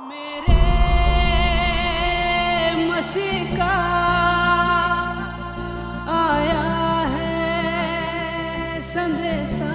मेरे मसीह का आया है संदेशा,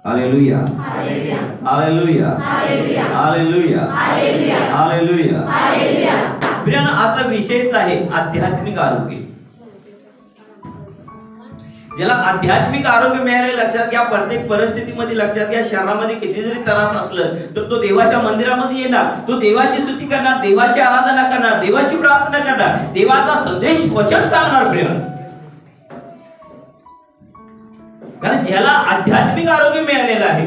hallelujah, hallelujah, hallelujah, hallelujah, hallelujah. प्रियानो, आजचा विषयच आहे आध्यात्मिक आरोग्य. ज्याला आध्यात्मिक आरोग्य मिळाले लक्षात घ्या, प्रत्येक परिस्थितीमध्ये लक्षात घ्या, शहरामध्ये किती जरी त्रास असलं तर तो देवाच्या मंदिरामध्ये येणार, तो देवाची स्तुती करणार, देवाची आराधना करणार, देवाची प्रार्थना करणार, देवाचा संदेश वचन सांगणार. प्रियानो, कारण ज्याला आध्यात्मिक आरोग्य मिळालेलं आहे,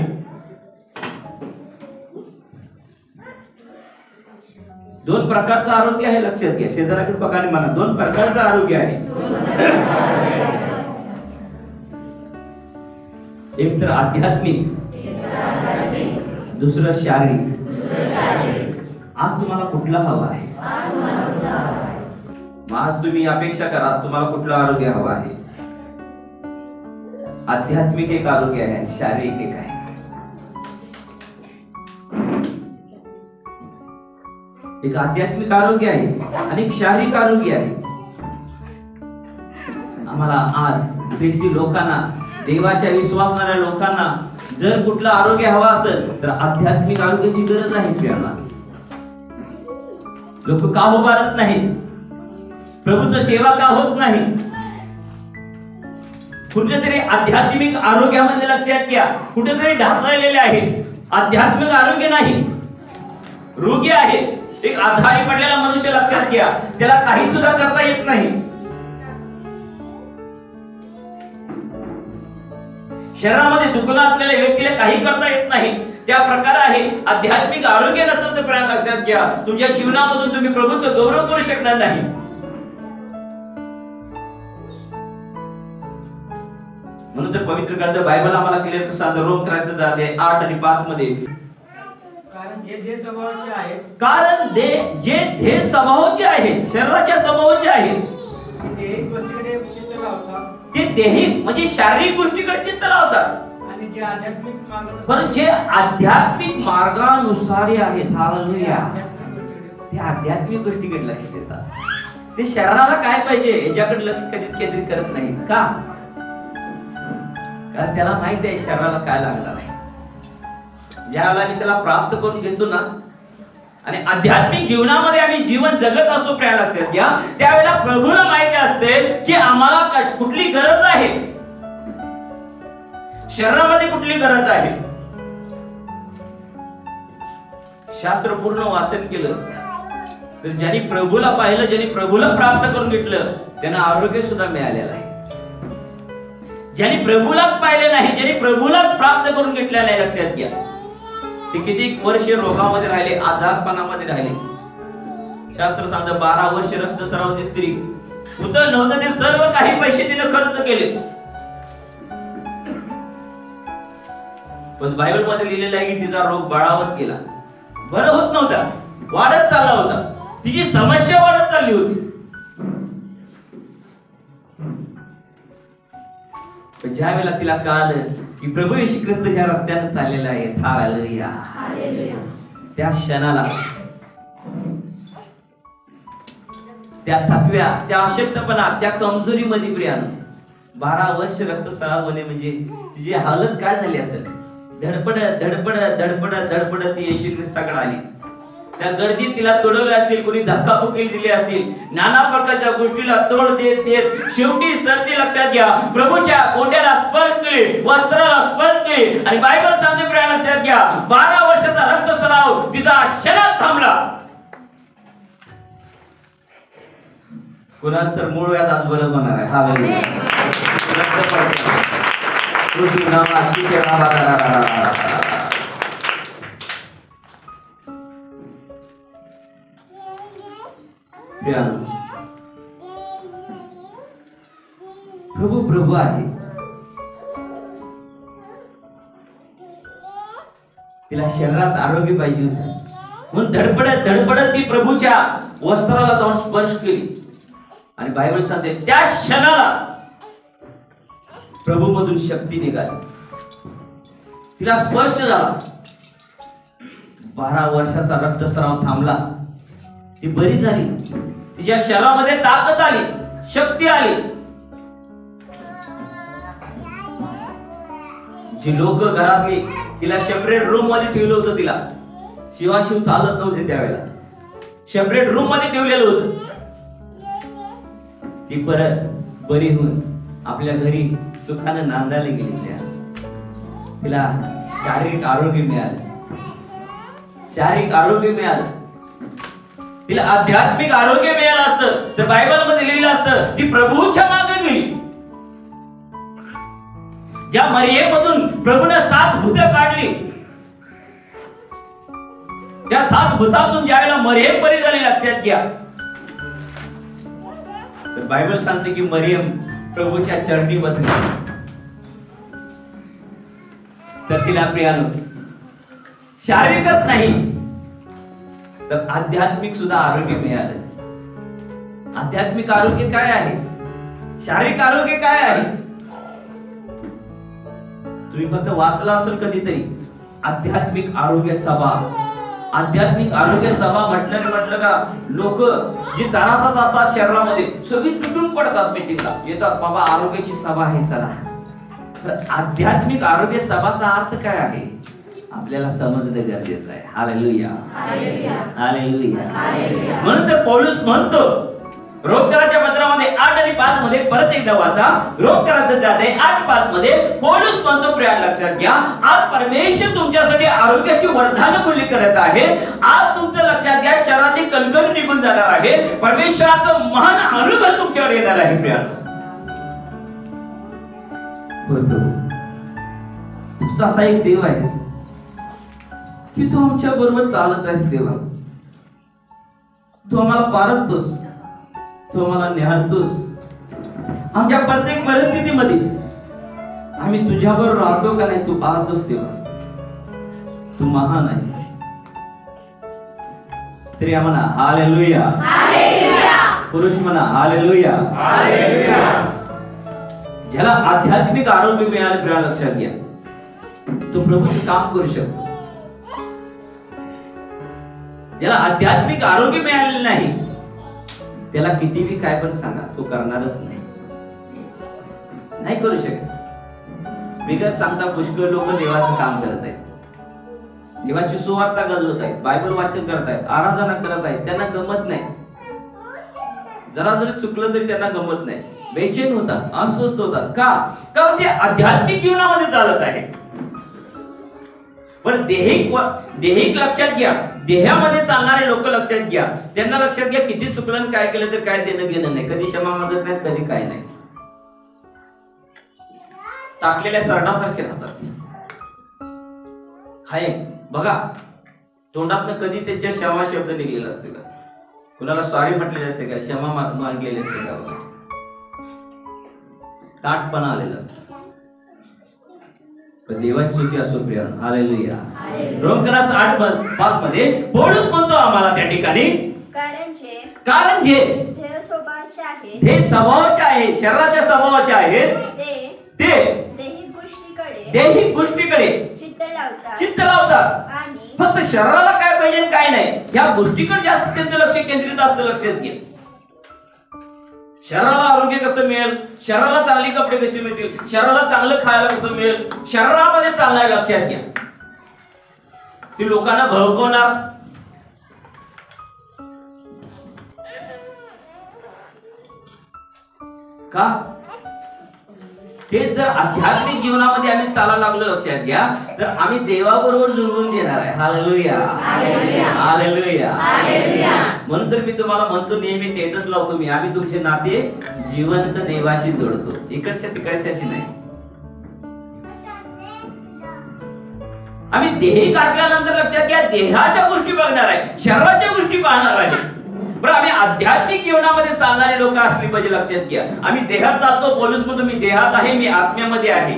दोन प्रकारचं आरोग्य आहे. लक्षात घ्या, शेजाराकडे बघा आणि म्हणा, दोन प्रकारचं आरोग्य आहे. एक तर आध्यात्मिक, दुसरं शारीरिक. आज तुम्हाला कुठला हवा आहे? आज तुम्ही अपेक्षा करा, तुम्हाला कुठलं आरोग्य हवं आहे? आध्यात्मिक एक आरोग्य आहे, शारीरिक एक आहे. एक आध्यात्मिक आरोग्य आहे आणि एक शारीरिक आरोग्य आहे. आम्हाला आज ख्रिस्ती लोकांना, देवाच्या विश्वासणाऱ्या लोकांना जर कुठलं आरोग्य हवं असेल तर आध्यात्मिक आरोग्याची गरज आहे. प्रियांना, लोक का उभारत नाहीत? प्रभूचं सेवा का होत नाही? कुठेतरी आध्यात्मिक आरोग्यामध्ये लक्षात घ्या, कुठेतरी ढासळलेले आहेत. आध्यात्मिक आरोग्य नाही, रोगी आहे. एक आजारी पडलेला मनुष्य लक्षात घ्या, त्याला काही सुद्धा करता येत नाही. शरीरामध्ये दुखणं असलेल्या व्यक्तीला काही करता येत नाही. त्या प्रकार आहे. आध्यात्मिक आरोग्य नसेल तर प्रिय लक्षात घ्या, तुमच्या जीवनामधून तुम्ही प्रभूचं गौरव करू शकणार नाही. म्हणून तर पवित्र ग्रंथ बायबल आम्हाला क्लिअर सांगतो, रोम क्रमांक 8 आणि 5 मध्ये, कारण जे देह स्वभावाचे आहेत, शरीराच्या स्वभावाचे आहेत, ते देही म्हणजे शारीरिक गोष्टीकडे चित्त लावतात, पण जे आध्यात्मिक मार्गानुसार आहेत, हालेलुया, ते आध्यात्मिक गोष्टीकडे लक्ष देतात. ते शरीराला काय पाहिजे याच्याकडे लक्ष कधीच केंद्रित करत नाही. का? कारण त्याला माहित आहे शरीराला काय लागणार आहे. ज्यावेळेला मी त्याला प्राप्त करून घेतो ना, आणि आध्यात्मिक जीवनामध्ये आम्ही जीवन जगत असतो, प्रिय लक्षात घ्या, त्यावेळेला प्रभूला माहिती असते की आम्हाला कुठली गरज आहे, शरीरामध्ये कुठली गरज आहे. शास्त्र पूर्ण वाचन केलं तर ज्यांनी प्रभूला पाहिलं, ज्यांनी प्रभूला प्राप्त करून घेतलं, त्यांना आरोग्य सुद्धा मिळालेलं आहे. ज्यांनी प्रभूलाच पाहिले नाही, ज्यांनी प्रभूलाच प्राप्त करून घेतलेलं नाही, लक्षात घ्या, ते किती वर्ष रोगामध्ये राहिले, आजारपणामध्ये राहिले. शास्त्र सांगतं 12 वर्ष रक्तस्रावाची स्त्री होतं नव्हतं, ते सर्व काही पैसे तिने खर्च केले, पण बायबल मध्ये लिहिलेलं आहे की तिचा रोग बळावत गेला, बरं होत नव्हता, वाढत चालला होता, तिची समस्या वाढत चालली होती. पण ज्या वेळेला तिला कळालं की प्रभू येशू ख्रिस्त ह्या रस्त्याने चाललेला आहे, हालेलुया, त्या क्षणाला त्या थकव्या, त्या अशक्तपणा, त्या कमजोरीमध्ये प्रियानं 12 वर्ष रक्तस्राव होणे म्हणजे तिची हालत काय झाली असेल. धडपडत धडपडत धडपडत धडपडत ती येशू ख्रिस्ताकडे आली. त्या गर्दीत तिला तोडवले असतील, कोणी धक्काबुक्की दिली असतील, नाना प्रकारच्या गोष्टीला तोड देत देत शेवटी सरती लक्षात घ्या, प्रभूच्या कोंड्याला स्पर्श केले, वस्त्राला स्पर्श केले, आणि बायबल सांगते प्रिय लक्षात घ्या, 12 वर्षाचा रक्तस्राव तिचा क्षणात थांबला. कुणाच तर मूळ व्याध आज बरं होणार आहे. हालेलुया. प्रभू प्रभू आहे, तिला शरीरात आरोग्य पाहिजे होतं, म्हणून धडपडत धडपडत ती प्रभूच्या वस्त्राला जाऊन स्पर्श केली. आणि बायबल सांगते त्या क्षणाला प्रभू मधून शक्ती निघाली, तिला स्पर्श झाला. 12 वर्षाचा रक्तस्राव थांबला, ती बरी झाली, तिच्या शरीरामध्ये ताकद आली, शक्ती आली. जी लोक घरातली तिला सेपरेट रूम मध्ये ठेवलं होतं, तिला शिवाशिव चालत नव्हते त्यावेळेला, सेपरेट रूम मध्ये ठेवलेलं होतं. ती परत बरी होऊन आपल्या घरी सुखाने नांदायला गेली. तिला शारीरिक आरोग्य मिळालं, शारीरिक आरोग्य मिळालं. तिला आध्यात्मिक आरोग्य मिळालं असतं तर बायबल मध्ये लिहिलं असतं ती प्रभूच्या मागे गेली. ज्या मरियेमधून प्रभूने 7 भूतं काढली, त्या 7 भूतातून ज्यावेळेला मरियम बरी झाली, लक्षात घ्या, तर बायबल सांगते की मरियम प्रभूच्या चरणी बसली. तर तिला प्रियानो शारीरिकच नाही तर आध्यात्मिक सुद्धा आरोग्य मिळालं. आध्यात्मिक आरोग्य काय आहे, शारीरिक आरोग्य काय आहे? तुम्ही फक्त वाचला असेल कधीतरी आध्यात्मिक आरोग्य सभा. आध्यात्मिक आरोग्य सभा म्हटलं का लोक जी त्रासात असतात शरीरामध्ये सगळी तुटून पडतात, मीटिंगला येतात, बाबा आरोग्याची सभा आहे चला. आध्यात्मिक आरोग्य सभाचा अर्थ काय आहे आपल्याला समजणं गरजेचं आहे. Hallelujah, hallelujah. म्हणून तर पौलुस म्हणतो रोमकराच्या पत्रामध्ये 8 आणि 5 मध्ये, परत एकदा वाचा, रोमकराचं जाते 8:5 मध्ये पौलुस म्हणतो, प्रिय लक्षात घ्या, आज परमेश्वर तुमच्यासाठी आरोग्याची वरदान खुली करत आहे. आज तुमचं लक्षात घ्या, शरीरातली कणकण निघून जाणार आहे, परमेश्वराचं महान आरोग्य तुमच्यावर येणार आहे. प्रियानो तुझा असा एक देव आहे की तू आमच्या बरोबर चालत आहेस. देवा तू आम्हाला पारखतोस, तू आम्हाला निहाळतोस. आमच्या प्रत्येक परिस्थितीमध्ये आम्ही तुझ्याबरोबर राहतो का नाही तू पाहतोस. देवा तू महान आहेस. स्त्रिया म्हणा हालेलुया, पुरुष म्हणा हालेलुया. ज्याला आध्यात्मिक आरोग्य मिळालं, प्रिय लक्षात घ्या, तो प्रभूचं काम करू शकतो. ज्याला आध्यात्मिक आरोग्य मिळालेलं नाही त्याला किती बी काय पण सांगा तो करणारच नाही करू शकत. बिगर सांगता पुष्कळ लोक देवाचं काम करत आहेत, देवाची सुवार्ता गाजवत आहेत, बायबल वाचन करत आहेत, आराधना करत आहेत, त्यांना गमत नाही. जरा जरी चुकलं तरी त्यांना गमत नाही, बेचैन होतात, अस्वस्थ होतात. का? कारण ते आध्यात्मिक जीवनामध्ये चालत आहे. पण देहिक लक्षात घ्या, देहामध्ये चालणारे लोक लक्षात घ्या, त्यांना लक्षात घ्या किती चुकलं काय केलं तर काय देणं घेणं नाही, कधी क्षमा मागत नाही, कधी काय नाही, टाकलेल्या सरडासारखे राहतात. हाय बघा तोंडातनं कधी त्यांच्या क्षमा शब्द निघलेला असते का, कुणाला सॉरी म्हटलेले असते का, क्षमा मागलेले असते का, बघा ताटपणा आलेला असतो. देवाची स्तुती असो प्रिय. हालेलुया. रोमकरास 8:5 मध्ये पौलुस म्हणतो आम्हाला त्या ठिकाणी, कारण जे ध्येय स्वभावाचे आहे, शरीराच्या स्वभावाचे आहेत, ते दैहिक गोष्टीकडे चित्त लावतात. फक्त शरीराला काय पाहिजे काय नाही या गोष्टीकडे जास्त त्यांचं लक्ष केंद्रित असतं. लक्षात घ्या, शरीराला आरोग्य कसं मिळेल, शरीराला चांगले कपडे कसे मिळतील, शरीराला चांगलं खायला कसं मिळेल, शरीरामध्ये चालणार. लक्षात घ्या, ती लोकांना भडकवणार, का? ते जर आध्यात्मिक जीवनामध्ये आम्ही चालायला लागलो, लक्षात घ्या, तर आम्ही देवाबरोबर जुळवून देणार आहे. Hallelujah, hallelujah. म्हणून तर मी तुम्हाला म्हणतो, नेहमी स्टेटस लावतो मी, आम्ही तुमचे नाते जिवंत देवाशी जोडतो, इकडच्या तिकडच्याशी नाही. आम्ही देही काढल्यानंतर लक्षात घ्या, देहाच्या गोष्टी बघणार आहे, शरीराच्या गोष्टी पाहणार आहे. बरं, आम्ही आध्यात्मिक जीवनामध्ये चालणारे लोक असली पाहिजे. लक्षात घ्या, आम्ही देहात चालतो. पौलुस म्हणतो मी देहात आहे, मी आत्म्यामध्ये आहे.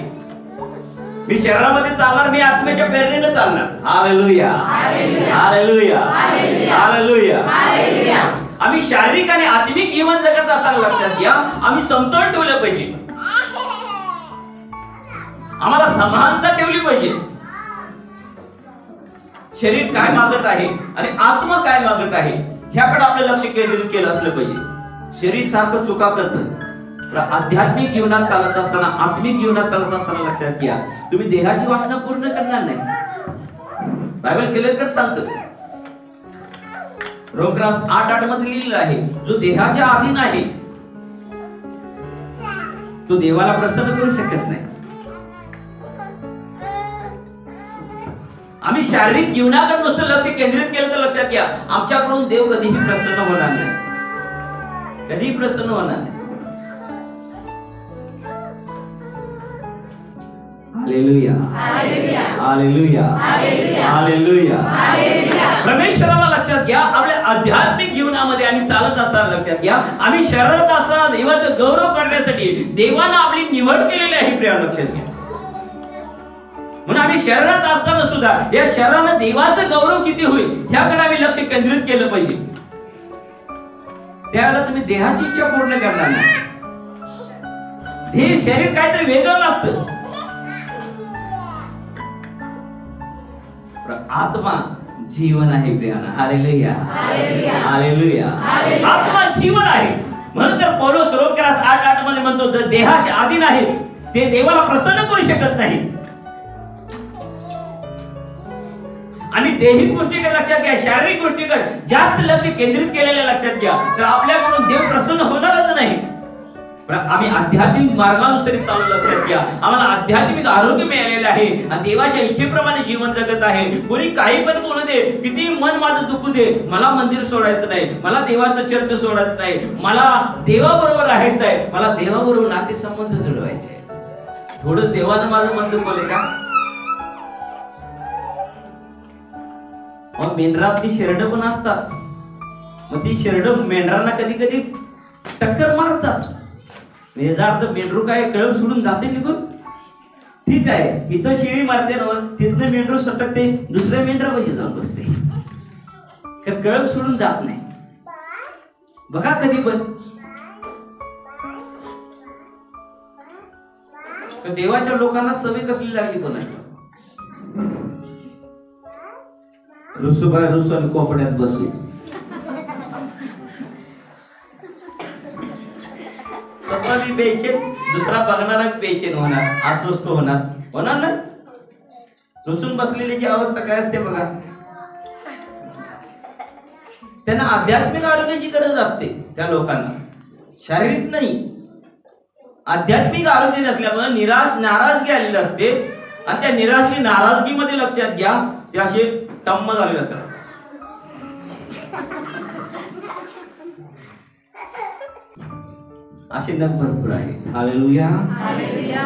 मी शरीरामध्ये चालणार, मी आत्म्याच्या प्रेरणेने चालणार. Hallelujah, hallelujah, hallelujah. आम्ही शारीरिक आणि आत्मिक जीवन जगत असताना लक्षात घ्या, आम्ही समतोल ठेवलं पाहिजे. आम्हाला समानता ठेवली पाहिजे. शरीर काय मागत आहे आणि आत्मा काय मागत आहे ह्याकडे आपलं लक्ष केंद्रित केलं असलं पाहिजे. शरीर सारखं चुका करतं, आध्यात्मिक जीवनात चालत असताना, आत्मिक जीवनात चालत असताना लक्षात घ्या, तुम्ही देहाची वासना पूर्ण करणार नाही. बायबल क्लिअर कट सांगतं, रोमक्रस 8:8 मध्ये लिहिलेलं आहे, जो देहाच्या अधीन आहे तो देवाला प्रसन्न करू शकत नाही. आम्ही शारीरिक जीवनाकडे नुसतं लक्ष केंद्रित केलं तर लक्षात घ्या, आमच्याकडून देव कधीही प्रसन्न होणार नाही, कधीही प्रसन्न होणार नाही. Hallelujah, hallelujah, hallelujah. परमेश्वराला लक्षात घ्या, आपल्या आध्यात्मिक जीवनामध्ये आम्ही चालत असताना लक्षात घ्या, आम्ही शरीरात असताना देवाचा गौरव करण्यासाठी देवानं आपली निवड केलेली आहे. प्रिय लक्षात घ्या, म्हणून आम्ही शरीरात असताना सुद्धा या शरीरानं देवाचा गौरव किती होईल ह्याकडे आम्ही लक्ष केंद्रित केलं पाहिजे. त्यावेळेला तुम्ही देहाची इच्छा पूर्ण करणार नाही. हे शरीर काहीतरी वेगळं लागतं, आत्मा जीवन आहे. प्रियाना, हालेलुया, हालेलुया. आत्मा जीवन आहे. म्हणून तर पौलुस रोमक्रस 8:8 मध्ये म्हणतो, जर देहाचे अधीन आहे ते देवाला प्रसन्न करू शकत नाही. आणि देही गोष्टीकडे लक्षात घ्या, शारीरिक गोष्टीकडे जास्त लक्ष केंद्रित केलेलं लक्षात घ्या, तर आपल्याकडून देव प्रसन्न होणारच नाही. आम्ही आध्यात्मिक मार्गानुसार चालू, लक्षात घ्या, आम्हाला आध्यात्मिक आरोग्य मिळालेलं आहे आणि देवाच्या इच्छेप्रमाणे जीवन जगत आहे. कोणी काही पण बोलू दे, किती मन माझं दुखू दे, मला मंदिर सोडायचं नाही, मला देवाचं चर्च सोडायचं नाही, मला देवाबरोबर राहायचं आहे, मला देवाबरोबर नातेसंबंध जुळवायचे. थोडं देवानं माझं मन दुखवले का? मग मेंढरातली शेरडं पण असतात, मग ती शेरडं मेंढरांना कधी कधी टक्कर मारतात. याचा अर्थ मेंढरू काय कळप सोडून जाते निघून? ठीक आहे, इथं शेळी मारते ना, तिथनं मेंढरू सटकते, दुसऱ्या मेंढरापाशी जाऊन बसते, कळप सोडून जात नाही. बघा कधी पण देवाच्या लोकांना सवय कसली लागली कोणाची? रुसूबाई रुसू आणि कोपड्यात बसू, स्वतः बी बेचैन, दुसरा बघणारा बेचैन होणार, अस्वस्थ होणार ना. रुसून बसलेल्याची अवस्था काय असते बघा. त्यांना आध्यात्मिक आरोग्याची गरज असते त्या लोकांना, शारीरिक नाही. आध्यात्मिक आरोग्य नसल्यामुळे नाराजगी आलेली असते आणि त्या नाराजगीमध्ये लक्षात घ्या, ते असे टम्म झालेले असतात. असे नग भरपूर आहे. Hallelujah, hallelujah.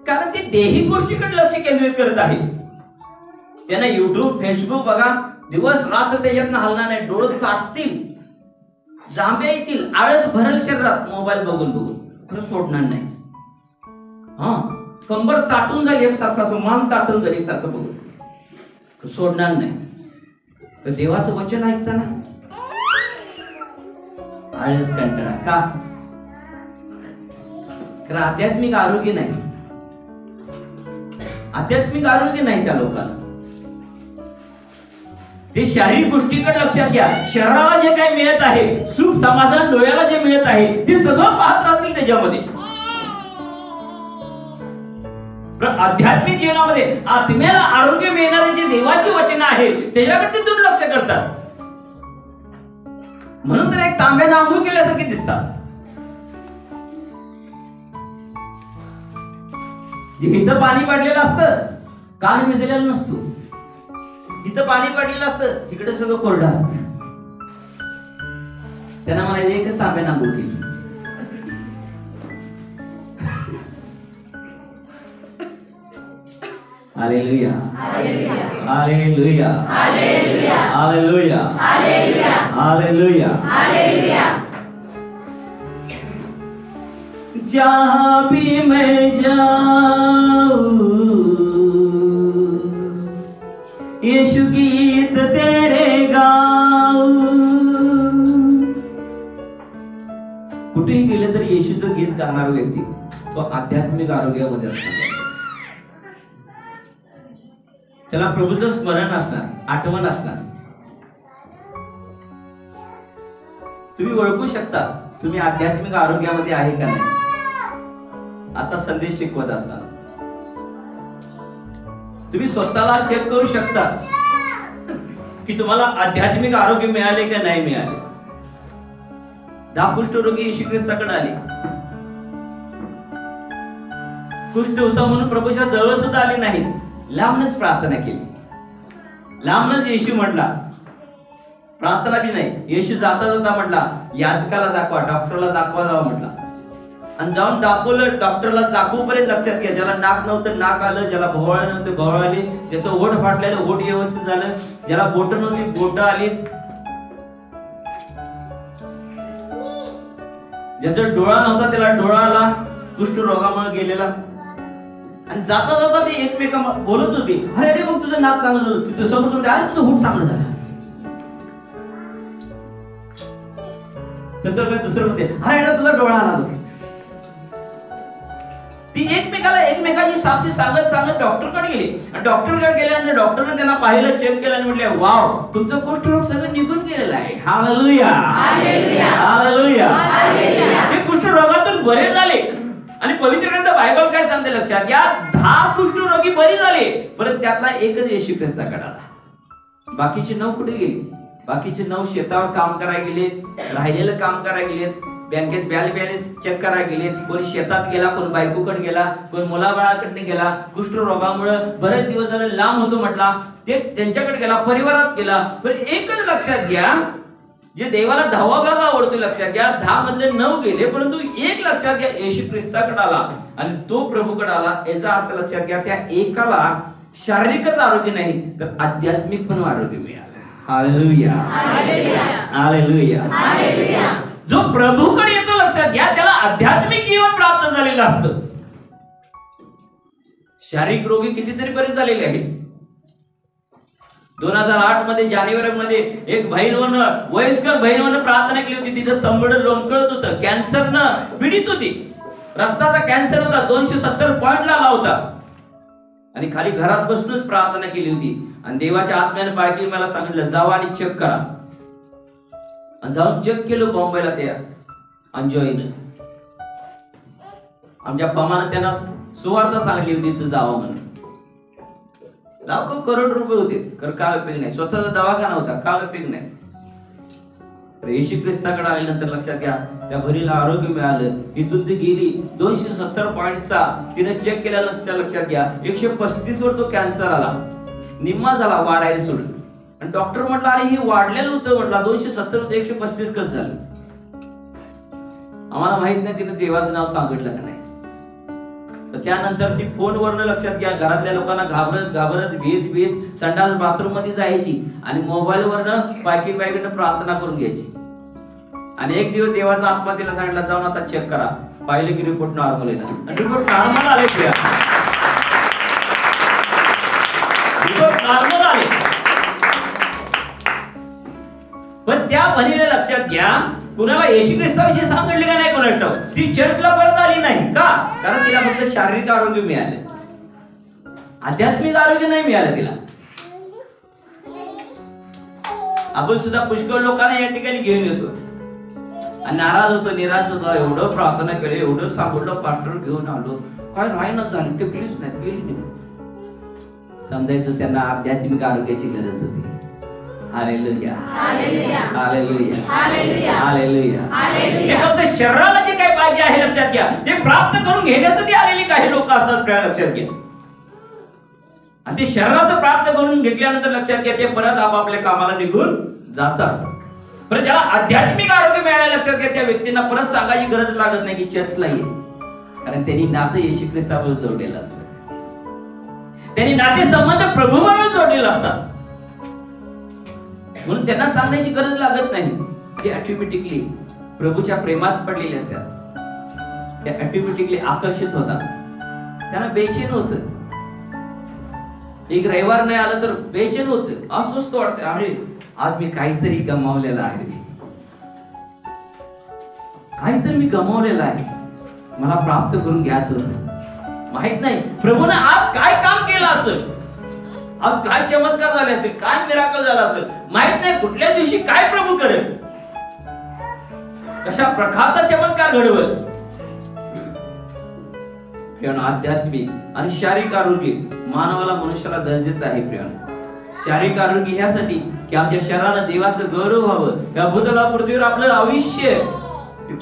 कारण ते देही गोष्टीकडे लक्ष केंद्रित करत आहे. त्यांना युट्यूब, फेसबुक बघा, दिवस रात्र त्याच्यातनं हलणार नाही, डोळे ताटतील, जांभ्या येतील, आळस भरल शरीरात मोबाईल बघून खरं सोडणार नाही. हा, कंबर ताटून जाईल एकसारखं, मान ताटून जाईल एकसारखं बघून, सोडणार नाही. तर देवाचं वचन ऐकताना आळस, कंटाळा का? कारण आध्यात्मिक आरोग्य नाही, आध्यात्मिक आरोग्य नाही त्या लोकांना. ते शारीरिक गोष्टीकडे लक्षात घ्या, शरीराला जे काही मिळत आहे, सुख समाधान डोळ्याला जे मिळत आहे, ते सगळं पाहत राहतील त्याच्यामध्ये. आध्यात्मिक जीवनामध्ये आत्म्याला आरोग्य मिळणारे जे देवाची वचन आहे त्याच्याकडे ते दुर्लक्ष करतात. म्हणून तर एक तांब्यानं आंघोळ केल्यासारखे दिसतात. इथं पाणी पडलेलं असतं, कान भिजलेला नसतो. इथं पाणी पडलेलं असतं, तिकडे सगळं कोरडं असतं. त्यांना म्हणायचं एकच तांब्यानं आंघोळ केली. Hallelujah, hallelujah, hallelujah, hallelujah, hallelujah, hallelujah. जहां भी मैं जाऊं यीशु गीत तेरे गाऊं. कुठेही गेले तर येशूचं गीत गाणारा व्यक्ती तो आध्यात्मिक आरोग्यामध्ये असणार. त्याला प्रभूचं स्मरण असणार, आठवण असणार. तुम्ही ओळखू शकता तुम्ही आध्यात्मिक आरोग्यामध्ये आहे का नाही असा संदेश शिकवत असताना. तुम्ही स्वतःला चेक करू शकता की तुम्हाला आध्यात्मिक आरोग्य मिळाले का नाही मिळाले. 10 कुष्ठरोगी येशू ख्रिस्ताकडे आले. कुष्ठ होता म्हणून प्रभूच्या जवळ सुद्धा आले नाही, लांबनच प्रार्थना केली. लांबनच येशू म्हटला, प्रार्थना बी नाही. येशू जाता जाता म्हटला याजकाला दाखवा, डॉक्टरला दाखवा जावा म्हटला. आणि जाऊन दाखवलं. डॉक्टरला दाखवूपर्यंत लक्षात घ्या ज्याला नाक नव्हतं नाक आलं, ज्याला भोवळ नव्हते भोवळ आले, ज्याचं ओठ फाटलेलं ओठ व्यवस्थित झालं, ज्याला बोट नव्हती बोट आली, ज्याचा डोळा नव्हता त्याला डोळा आला कुष्ठ रोगामुळे गेलेला. आणि जाता जाता ते एकमेका बोलत होते, अरे अरे मग तुझं नाक चांगलं झालं, तुझं समोर तुझं होठ चांगलं झालं. नंतर दुसरं म्हणते, अरे तुला डोळा आला. ती एकमेकाची साक्षी सांगत डॉक्टरकडे गेली. आणि डॉक्टरकडे गेल्यानंतर डॉक्टरने त्यांना पाहिलं, चेक केलं आणि म्हटले, वाव तुमचं कुष्ठरोग सगळं निघून गेलेलं आहे. Hallelujah hallelujah. ते कुष्ठरोगातून बरे झाले. आणि पवित्र ग्रंथ बायबल काय सांगते लक्षात घ्या, 10 कुष्ठरोगी बरी झाले, परंतु त्यातला एकच येशू ख्रिस्ताकडे आला. बाकीचे 9 कुठे गेले? बाकीचे 9 शेतावर काम करायला गेलेत, राहिलेलं काम करायला गेलेत, बँकेत बॅलन्स चेक करायला गेलेत, कोणी शेतात गेला, कोणी बायकोकडे गेला, कोणी मुलाबाळाकडे गेला. कुष्ठरोगामुळे बरेच दिवस झाले लांब होतो म्हटला, ते त्यांच्याकडे गेला, परिवारात गेला. पण एकच लक्षात घ्या, जे देवाला 10वा भाग आवडतो लक्षात घ्या, 10 मधले 9 गेले, परंतु एक लक्षात घ्या येशू ख्रिस्ताकडे आला आणि तो प्रभूकडे आला. याचा अर्थ लक्षात घ्या, त्या एकाला शारीरिकच आरोग्य नाही तर आध्यात्मिक पण आरोग्य मिळालं. Hallelujah hallelujah hallelujah. जो प्रभूकडे येतो लक्षात घ्या त्याला आध्यात्मिक जीवन प्राप्त झालेलं असतं. शारीरिक रोगी कितीतरी बरे झालेले आहेत. 2008 मध्ये जानेवारी मध्ये एक बहिणीवरनं, वयस्कर बहिणीवरनं प्रार्थना केली होती. तिचं चंबड लोंबकळत होतं, कॅन्सरनं पीडित होती, रक्ताचा कॅन्सर होता, 270 पॉइंटला आला होता. आणि खाली घरात बसूनच प्रार्थना केली होती. आणि देवाच्या आत्म्याने पाळकी मला सांगितलं, जावा आणि चेक करा. आणि जाऊन चेक केलं बॉम्बेला त्या अंजॉईनं. आमच्या पमानं त्यांना सुवार्ता सांगली होती तर जावं म्हणून. लाखो करोड रुपये होते, तर काय उपयोग नाही. स्वतःचा दवाखाना होता, काय उपयोग नाही. येशू ख्रिस्ताकडे आल्यानंतर लक्षात घ्या त्या भरीला आरोग्य मिळालं. इथून ती गेली 270 पॉइंटचा तिने चेक केल्या. लक्षात घ्या 135 वर तो कॅन्सर आला, निम्मा झाला, वाढायला सोडून. आणि डॉक्टर म्हटलं अरे हे वाढलेलं होतं, म्हटलं 270 होतं 135 कसं झालं. आम्हाला माहित नाही तिने देवाचं नाव सांगितलं का नाही. तर त्यानंतर ती फोनवरनं लक्षात घ्या घरातल्या लोकांना घाबरत भीत संडास बाथरूम मध्ये जायची आणि मोबाईल वरनं बायकडनं प्रार्थना करून घ्यायची. आणि एक दिवस देवाचा आत्मा तिला सांगितला, जाऊन आता चेक करा. पाहिलं की रिपोर्ट नॉर्मल आहे ना. रिपोर्ट नॉर्मल आले, रिपोर्ट नॉर्मल आले. पण त्या बहिणीला लक्षात घ्या कुणाला येशू ख्रिस्ताविषयी सांगितले का नाही कोणाला ठाऊक. ती चर्चला परत आली नाही का, कारण तिला फक्त शारीरिक आरोग्य मिळालं, आध्यात्मिक आरोग्य नाही मिळालं तिला. आपण सुद्धा पुष्कळ लोकांना या ठिकाणी घेऊन येतो आणि नाराज होतो, निराश होतो. एवढं प्रार्थना केली, एवढं सांगितलं, पास्टर घेऊन आलो, काय राहीनच झाली, टिकलीच नाही, गेली नाही. समजायचं त्यांना आध्यात्मिक आरोग्याची गरज होती. Hallelujah hallelujah hallelujah hallelujah hallelujah. ते फक्त शरीराला जे काही पाहिजे आहे लक्षात घ्या, ते प्राप्त करून घेण्यासाठी आलेली काही लोक असतात, लक्षात घ्या. आणि ते शरीराचं प्राप्त करून घेतल्यानंतर लक्षात घ्या ते परत आपापल्या कामाला निघून जातात. पण ज्याला आध्यात्मिक आरोग्य मिळायला लक्षात घ्या त्या व्यक्तींना परत सांगायची गरज लागत नाही की चर्चला ये, कारण त्यांनी नातं येशू ख्रिस्ताबरोबर जोडलेलं असतं. त्यांनी नाते संबंध प्रभूबरोबर जोडलेलं असतात. म्हणून त्यांना सांगण्याची गरज लागत नाही. ते ऑटोमॅटिकली प्रभूच्या प्रेमात पडलेले असतात. ते ऑटोमॅटिकली आकर्षित होतात. त्यांना बेचैन होत. एक रविवार नाही आलं तर बेचैन होत, अस्वस्थ वाटतं. अरे आज मी काहीतरी गमावलेलं आहे, काहीतरी मी गमावलेलं आहे, मला प्राप्त करून घ्यायचं होतं. माहित नाही प्रभूने आज काय काम केलं असेल, आज काय चमत्कार झाले असतील, काय मिराकल झाला असेल. माहित नाही कुठल्या दिवशी काय प्रभू करेल, कशा प्रकारचा चमत्कार घडवेल. आध्यात्मिक आणि शारीरिक आरोग्य मानवाला, मनुष्याला गरजेचं आहे. प्रियानो, शारीरिक आरोग्य ह्यासाठी की आमच्या शरीराला देवाचं गौरव व्हावं, या भूतला पृथ्वीवर आपलं आयुष्य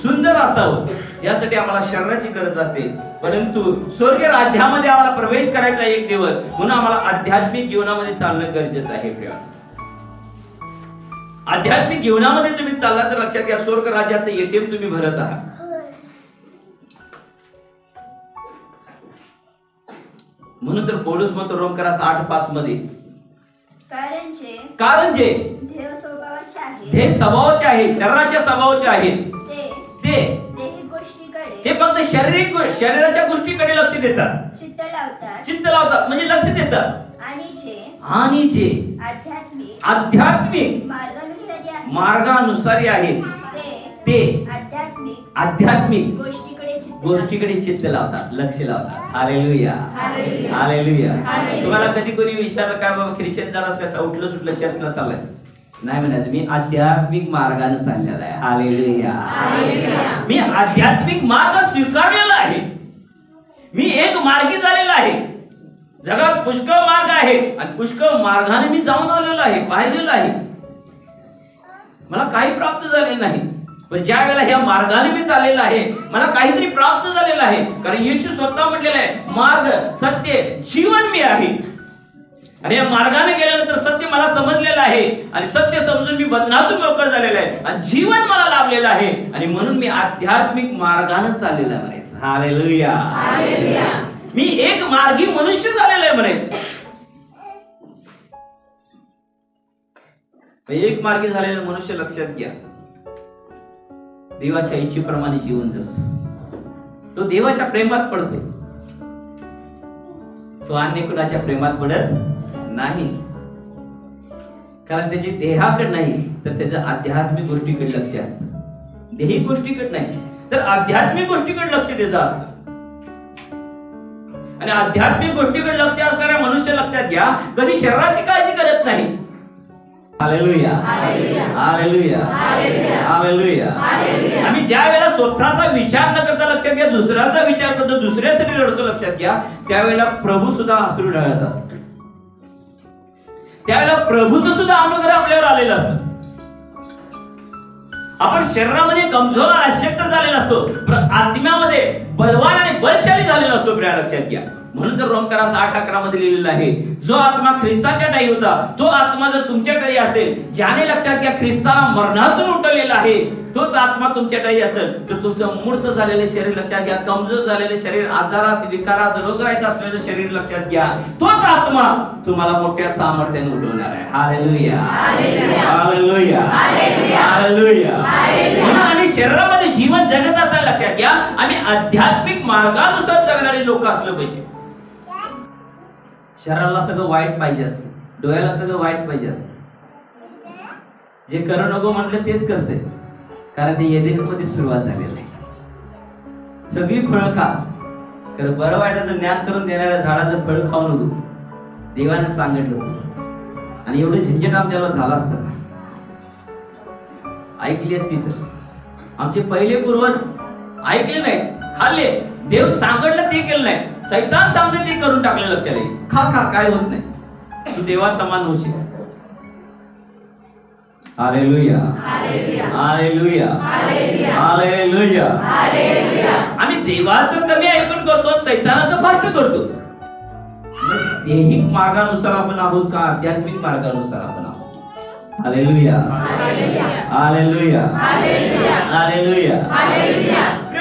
सुंदर असावं, यासाठी आम्हाला शरीराची गरज असते. परंतु स्वर्ग राज्यामध्ये आम्हाला प्रवेश करायचा एक दिवस, म्हणून आम्हाला आध्यात्मिक जीवनामध्ये चालणं गरजेचं आहे. प्रियानो, आध्यात्मिक जीवनामध्ये तुम्ही चालला तर लक्षात घ्या, स्वर्ग राज्याचं एटीएम तुम्ही भरत आहात. म्हणून तर पौलुस म्हणतो रोमकरास 8:5 मध्ये, कारण जे देह स्वभावाचे आहे, शरीराच्या स्वभावाचे आहेत, ते फक्त शरीराच्या गोष्टीकडे लक्ष देतात, चित्त लावतात म्हणजे लक्ष देतात. आणि जे आध्यात्मिक मार्गानुसारी आहेत, ते आध्यात्मिक गोष्टीकडे चित्त लावतात, लक्ष लावतात. Hallelujah, hallelujah. तुम्हाला कधी कोणी विचारलं काय बाबा ख्रिश्चन झालास कसा, उठलं सुटलं चर्चला चाललास, नाही म्हणायचं मी आध्यात्मिक मार्गाने चाललेला आहे. हालेलुया, मी आध्यात्मिक मार्ग स्वीकारलेला आहे, मी एक मार्गी झालेला आहे. जगात पुष्कळ मार्ग आहेत आणि पुष्कळ मार्गाने मी जाऊन आलेलो आहे, पाहिलेलं आहे. मला काही प्राप्त झाले नाही, पण ज्या वेळेला ह्या मार्गाने मी चाललेला आहे, मला काहीतरी प्राप्त झालेलं आहे. कारण येशू स्वतः म्हटलेलं आहे, मार्ग सत्य जीवन मी आहे. आणि या मार्गाने गेल्यानंतर सत्य मला समजलेलं आहे आणि सत्य समजून मी बंधनातून मोकळा झालेला आहे आणि जीवन मला लाभलेलं आहे. आणि म्हणून मी आध्यात्मिक मार्गाने चाललेला आहे म्हणायचं. Hallelujah, hallelujah. मी एक मार्गी मनुष्य झालेला आहे म्हणायचं. एक मार्गी झालेला मनुष्य लक्षात घ्या, देवाच्या इच्छेप्रमाणे जीवन जगतो, तो देवाच्या प्रेमात पडतो, तो अन्य कुणाच्या प्रेमात पडत नाही. कारण त्याची देहाकडे नाही तर त्याचं आध्यात्मिक गोष्टीकडे लक्ष असतं. देही गोष्टीकडे नाही तर आध्यात्मिक गोष्टीकडे लक्ष त्याचं असतं. आणि आध्यात्मिक गोष्टीकडे लक्ष असणाऱ्या मनुष्य लक्षात घ्या, कधी शरीराची काळजी करत नाही. Hallelujah, hallelujah, hallelujah. आम्ही ज्या वेळेला स्वतःचा विचार न करता लक्षात घ्या, दुसऱ्याचा विचार करतो, दुसऱ्यासाठी रडतो लक्षात घ्या, त्यावेळेला प्रभू सुद्धा अश्रू ढाळत असतो. त्यावेळेला प्रभूचं सुद्धा अनुग्रह आपल्यावर आलेला असतो. आपण शरीरामध्ये कमजोर आणि अशक्त झालेला असतो, आत्म्यामध्ये बलवान आणि बलशाली झालेला असतो. प्रिय लक्षात घ्या. म्हणून तर रोमकरास 8:11 मध्ये लिहिलेलं आहे, जो आत्मा ख्रिस्ताच्या ठायी होता तो आत्मा जर तुमच्या ठायी असेल, ज्याने लक्षात घ्या ख्रिस्ताला मरणातून उठवलेला आहे, तोच आत्मा तुमच्या ठायी असेल, तर तुमचं मूर्त झालेले शरीर लक्षात घ्या, कमजोर झालेले शरीर, आजारात विकारात रोगराईत असलेलं शरीर लक्षात घ्या, तोच आत्मा तुम्हाला मोठ्या सामर्थ्याने उठवणार आहे. Hallelujah, hallelujah, hallelujah. म्हणून आम्ही शरीरामध्ये जीवन जगत असताना लक्षात घ्या, आम्ही आध्यात्मिक मार्गानुसार जगणारे लोक असलं पाहिजे. शरीराला सगळं वाईट पाहिजे असतं, डोळ्याला सगळं वाईट पाहिजे असतं. जे करू नको म्हटलं तेच करते, कारण ते एदेनमध्ये सुरुवात झालेली आहे. सगळी फळं खा, तर बरं वाईटाचं ज्ञान करून देणाऱ्या झाडाचं फळ खाऊ नको, देवाने सांगितलं होतं. आणि एवढं झंझट आमच्याला झालं असतं, ऐकली असती तर. आमचे पहिले पूर्वज ऐकले नाही, खाल्ले, देव सांगितलं ते केलं नाही, सैतान सांगते ते करून टाकलं. लक्षात येईल, खा खा काय होत नाही, तू देवा समान होशील. Hallelujah, hallelujah, hallelujah. आम्ही देवाचं कमी ऐकून करतो, सैतानाचं फास्ट करतो. दैहिक मार्गानुसार आपण आहोत का आध्यात्मिक मार्गानुसार आपण आहोत? Hallelujah, hallelujah, hallelujah.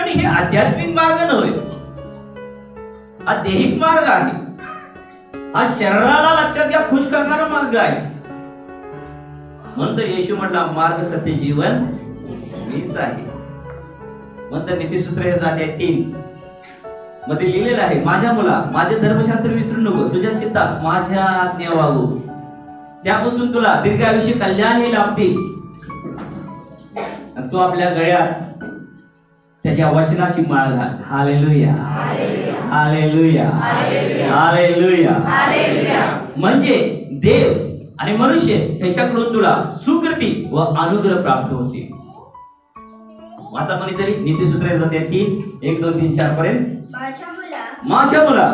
हे आध्यात्मिक मार्ग नव्हे, हा दैहिक मार्ग आहे. हा शरीराला लक्षात घ्या खुश करणारा मार्ग आहे. म्हणून तर येशू म्हटला, मार्ग सत्य जीवन मीच आहे. म्हणतात नीतिसूत्र हे जाते 3 मध्ये लिहिलेलं आहे, माझ्या मुला माझे धर्मशास्त्र विसरू नको, तुझ्या चित्तात माझ्या आज्ञा वागू, त्यापासून तुला दीर्घायुष्य कल्याण लाभते. तू आपल्या गळ्यात त्याच्या वचनाची माळ घाल. Hallelujah hallelujah hallelujah. म्हणजे देव आणि मनुष्य ह्याच्याकडून तुला सुकृती व अनुग्रह प्राप्त होते. वाचा कोणीतरी नीतिसूत्र जाते 3 1 2 3 4 पर्यंत. माझ्या मुला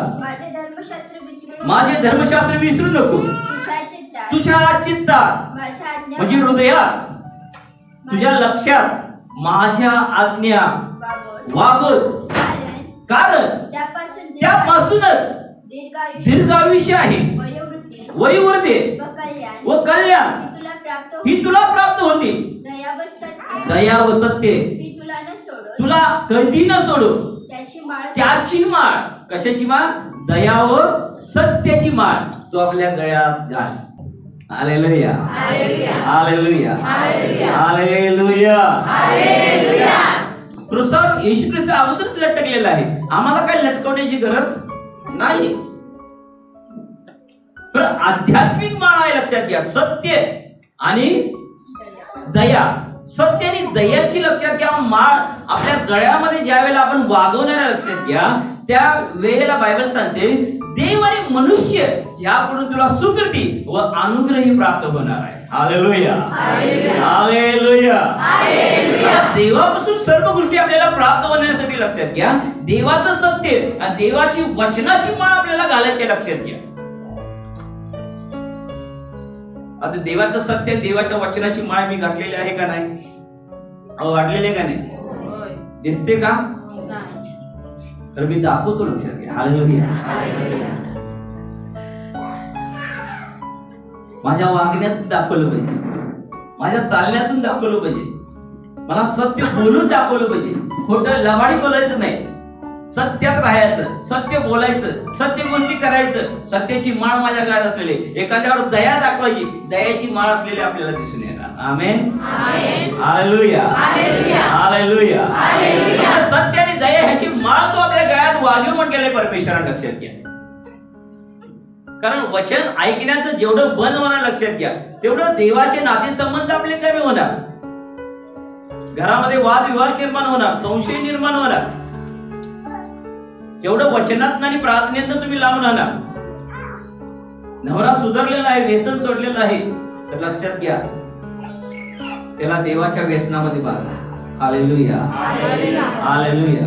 माझे धर्मशास्त्र विसरू नको, तुझ्या चित्तात म्हणजे हृदयात तुझ्या लक्षात माझ्या आज्ञा वागव, कारण त्यापासूनच दीर्घायुष्य आहे, वयोवृद्धी व कल्याण ही तुला प्राप्त होतील. दया व सत्य तुला कधी न सोडू, त्याची माळ. कशाची माळ? दया व सत्याची माळ तो आपल्या गळ्यात घाल. Hallelujah hallelujah hallelujah hallelujah. ख्रिस्तावर येशू ख्रिस्त अगोदरच लटकलेला आहे, आम्हाला काय लटकवण्याची गरज नाही. तर आध्यात्मिक माळ आहे, लक्षात घ्या. सत्य आणि दया, सत्य आणि दयाची लक्षात घ्या माळ आपल्या गळ्यामध्ये ज्या वेळेला आपण वागवणाऱ्या, लक्षात घ्या त्या वेळेला बायबल सांगते देव आणि मनुष्य याकडून तुला सुकृती व अनुग्रह प्राप्त होणार आहे. Hallelujah hallelujah hallelujah. देवापासून सर्व गोष्टी आपल्याला प्राप्त होण्यासाठी, लक्षात घ्या देवाचं सत्य आणि देवाची वचनाची माळ आपल्याला घालायची, लक्षात घ्या. आता देवाचं सत्य देवाच्या वचनाची माळ मी घातलेली आहे का नाही? अहो वाटलेले का नाही? दिसते का? तर मी दाखवतो, लक्षात घ्या. हालेलुया. माझ्या वागण्यातून दाखवलं पाहिजे, माझ्या चालण्यातून दाखवलं पाहिजे, मला सत्य बोलून दाखवलं पाहिजे. खोटं लबाडी बोलायचं नाही, सत्यात राहायचं, सत्य बोलायचं, सत्य गोष्टी करायचं. सत्याची माळ माझ्या गळ्यात असलेली, एखाद्यावर दया दाखवायची, दयाची माळ असलेली आपल्याला दिसून येणार. Amen hallelujah hallelujah hallelujah. सत्य आणि दया ह्याची माळ तो आपल्या गळ्यात वागीव म्हटलेलं परमेश्वराने, लक्षात घ्या. कारण वचन ऐकण्याचं जेवढं बंद होणार, लक्षात घ्या तेवढं देवाचे नातेसंबंध आपले कमी होणार, घरामध्ये वादविवाद निर्माण होणार, संशय निर्माण होणार. जेवढं वचनात आणि प्रार्थनेत तुम्ही लांब राहणार. नवरा सुधारलेला आहे, व्यसन सोडलेलं आहे, तर लक्षात घ्या त्याला देवाच्या व्यसनामध्ये बांधा. Hallelujah hallelujah.